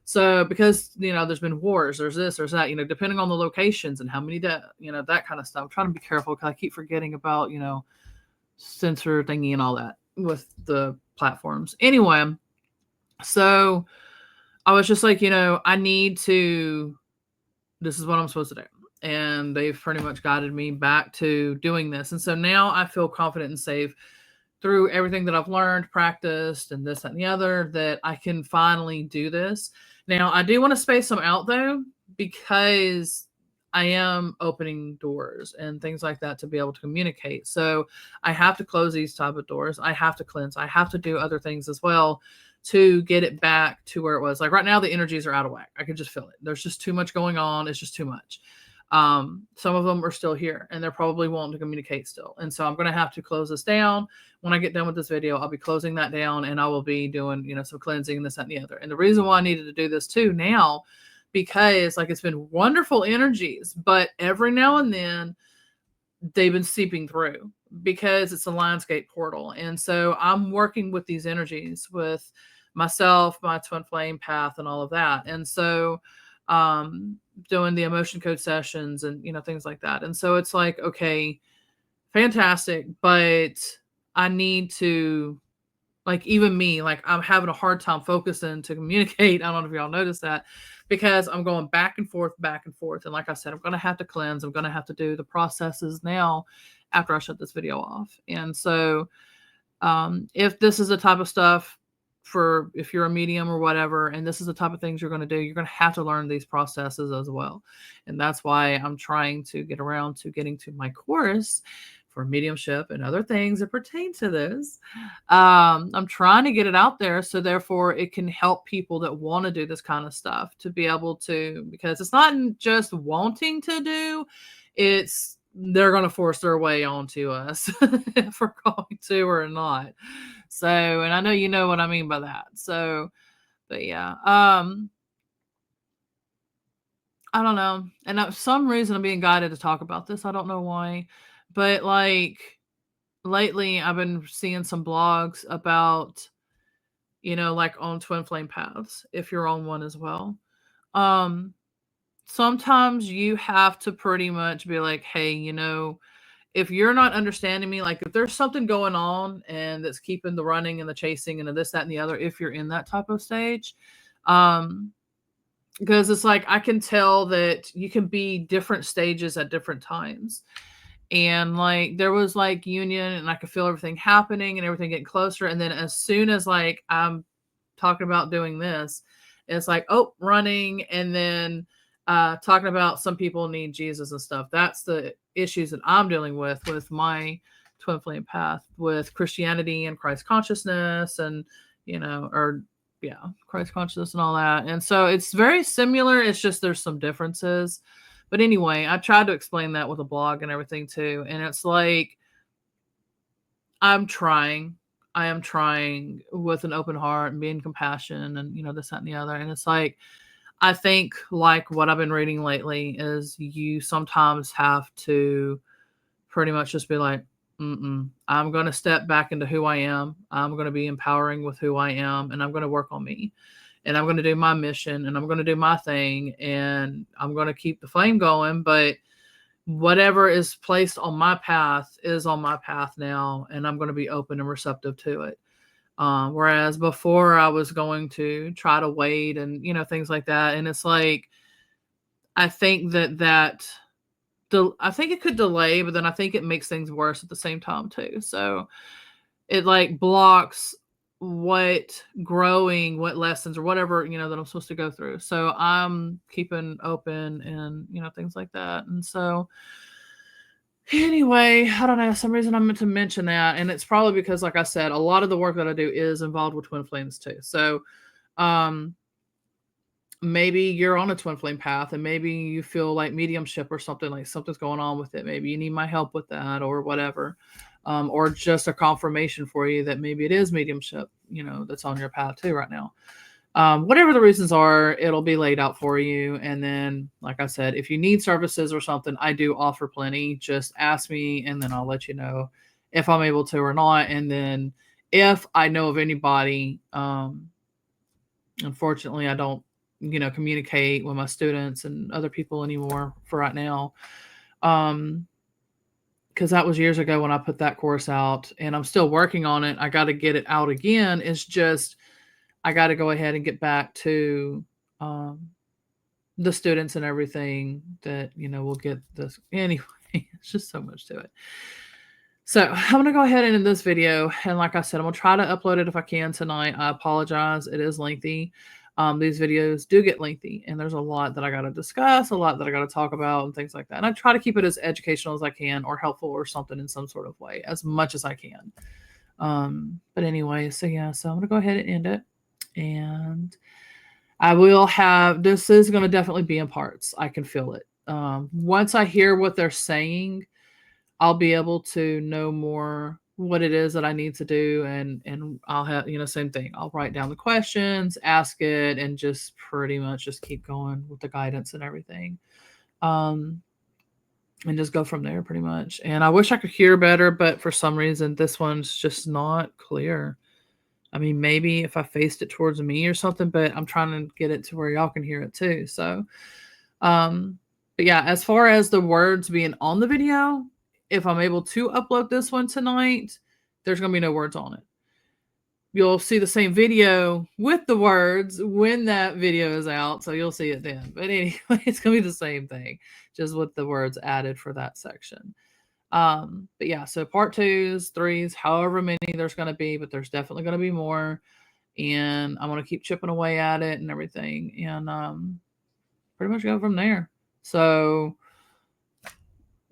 So because, there's been wars, there's this, there's that, depending on the locations and how many that, that kind of stuff. I'm trying to be careful because I keep forgetting about, censor thingy and all that with the platforms. Anyway, so I was just like, I need to, this is what I'm supposed to do. And they've pretty much guided me back to doing this. And so now I feel confident and safe through everything that I've learned, practiced, and this, that, and the other, that I can finally do this. Now, I do want to space them out though, because I am opening doors and things like that to be able to communicate. So I have to close these type of doors. I have to cleanse. I have to do other things as well to get it back to where it was. Like right now, the energies are out of whack. I can just feel it. There's just too much going on. It's just too much. Some of them are still here and they're probably wanting to communicate still. And so I'm going to have to close this down. When I get done with this video, I'll be closing that down and I will be doing, some cleansing and this, that, and the other. And the reason why I needed to do this too now, because like it's been wonderful energies, but every now and then they've been seeping through because it's a landscape portal. And so I'm working with these energies with myself, my twin flame path and all of that. And so doing the emotion code sessions and things like that. And so it's like, okay, fantastic, but I need to, like, even me, like I'm having a hard time focusing to communicate. I don't know if y'all noticed that, because I'm going back and forth. And like I said, I'm going to have to cleanse. I'm going to have to do the processes now after I shut this video off. And so if this is the type of stuff for, if you're a medium or whatever, and this is the type of things you're going to do, you're going to have to learn these processes as well. And that's why I'm trying to get around to getting to my course for mediumship and other things that pertain to this. I'm trying to get it out there, so therefore it can help people that want to do this kind of stuff to be able to, because it's not just wanting to do, it's they're going to force their way onto us if we're going to or not. So, and I know you know what I mean by that. So, but yeah, I don't know. And for some reason I'm being guided to talk about this. I don't know why, but like lately I've been seeing some blogs about, like on twin flame paths, if you're on one as well. Sometimes you have to pretty much be like, hey, if you're not understanding me, like if there's something going on and that's keeping the running and the chasing and the this, that, and the other, if you're in that type of stage, because it's like, I can tell that you can be different stages at different times. And like, there was like union and I could feel everything happening and everything getting closer. And then as soon as like, I'm talking about doing this, it's like, oh, running. And then talking about some people need Jesus and stuff. That's the issues that I'm dealing with my twin flame path, with Christianity and Christ consciousness and, Christ consciousness and all that. And so it's very similar. It's just there's some differences. But anyway, I tried to explain that with a blog and everything too. And it's like, I am trying with an open heart and being compassionate and, this, that, and the other. And it's like, I think like what I've been reading lately is you sometimes have to pretty much just be like, I'm going to step back into who I am. I'm going to be empowering with who I am, and I'm going to work on me. And I'm going to do my mission, and I'm going to do my thing, and I'm going to keep the flame going. But whatever is placed on my path is on my path now, and I'm going to be open and receptive to it. Whereas before I was going to try to wait and, things like that. And it's like, I think I think it could delay, but then I think it makes things worse at the same time too. So it like blocks what lessons or whatever, that I'm supposed to go through. So I'm keeping open and, things like that. And so anyway, I don't know. Some reason I meant to mention that. And it's probably because, like I said, a lot of the work that I do is involved with twin flames too. So, maybe you're on a twin flame path and maybe you feel like mediumship or something, like something's going on with it. Maybe you need my help with that or whatever. Or just a confirmation for you that maybe it is mediumship, that's on your path too right now. Whatever the reasons are, it'll be laid out for you. And then, like I said, if you need services or something, I do offer plenty. Just ask me and then I'll let you know if I'm able to or not. And then if I know of anybody, unfortunately, I don't, communicate with my students and other people anymore for right now. Because that was years ago when I put that course out, and I'm still working on it. I got to get it out again. It's just, I got to go ahead and get back to the students and everything that, will get this. Anyway, it's just so much to it. So I'm going to go ahead and end this video. And like I said, I'm going to try to upload it if I can tonight. I apologize. It is lengthy. These videos do get lengthy, and there's a lot that I got to discuss, a lot that I got to talk about and things like that. And I try to keep it as educational as I can or helpful or something in some sort of way as much as I can. But anyway, so yeah, so I'm going to go ahead and end it. And I will have, this is going to definitely be in parts. I can feel it. Once I hear what they're saying, I'll be able to know more what it is that I need to do. And I'll have, same thing. I'll write down the questions, ask it, and just pretty much just keep going with the guidance and everything. And just go from there pretty much. And I wish I could hear better, but for some reason, this one's just not clear. I mean, maybe if I faced it towards me or something, but I'm trying to get it to where y'all can hear it too. So, but yeah, as far as the words being on the video, if I'm able to upload this one tonight, there's going to be no words on it. You'll see the same video with the words when that video is out. So you'll see it then. But anyway, it's going to be the same thing, just with the words added for that section. But yeah, so part 2s, 3s, however many there's going to be, but there's definitely going to be more. And I'm going to keep chipping away at it and everything. And pretty much go from there. So,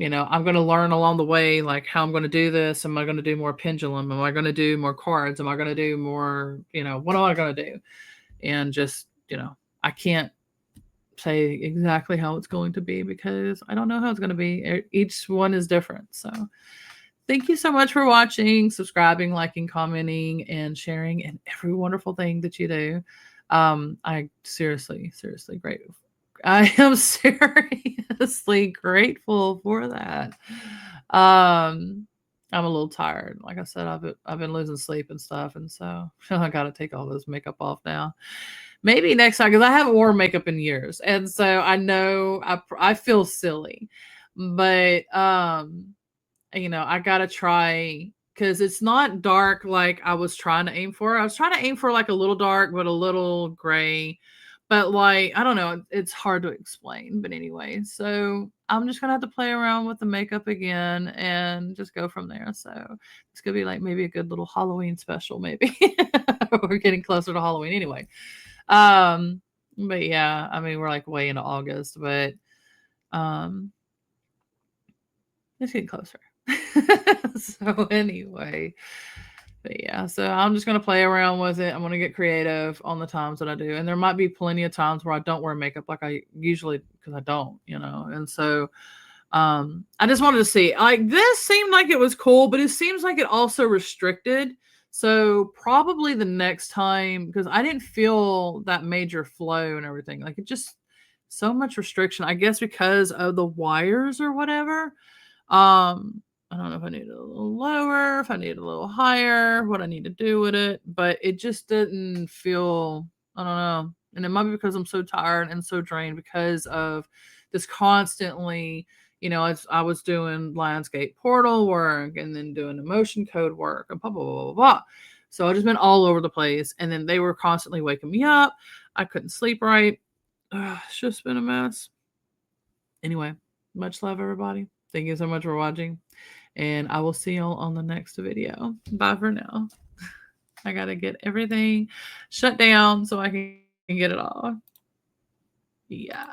I'm going to learn along the way, like how I'm going to do this. Am I going to do more pendulum? Am I going to do more cards? Am I going to do more, what am I going to do? And just, I can't say exactly how it's going to be because I don't know how it's going to be. Each one is different. So thank you so much for watching, subscribing, liking, commenting, and sharing, and every wonderful thing that you do. I seriously grateful. I am seriously grateful for that. I'm a little tired. Like I said, I've been losing sleep and stuff, and so I got to take all this makeup off now. Maybe next time, because I haven't worn makeup in years, and so I know I feel silly, but I gotta try. Because it's not dark like I was trying to aim for. I was trying to aim for like a little dark, but a little gray. But like, I don't know, it's hard to explain. But anyway, so I'm just going to have to play around with the makeup again and just go from there. So it's going to be like maybe a good little Halloween special, maybe. We're getting closer to Halloween anyway. But yeah, I mean, we're like way into August, but it's getting closer. So anyway, but yeah, so I'm just going to play around with it. I'm going to get creative on the times that I do. And there might be plenty of times where I don't wear makeup like I usually, because I don't, and so I just wanted to see, like, this seemed like it was cool, but it seems like it also restricted. So probably the next time, because I didn't feel that major flow and everything, like it just so much restriction, I guess because of the wires or whatever. I don't know if I need it a little lower, if I need it a little higher, what I need to do with it, but it just didn't feel, I don't know. And it might be because I'm so tired and so drained because of this constantly, as I was doing landscape portal work and then doing emotion code work and blah, blah, blah, blah, blah. So I've just been all over the place. And then they were constantly waking me up. I couldn't sleep right. It's just been a mess. Anyway, much love, everybody. Thank you so much for watching. And I will see y'all on the next video. Bye for now. I got to get everything shut down so I can get it off. Yeah.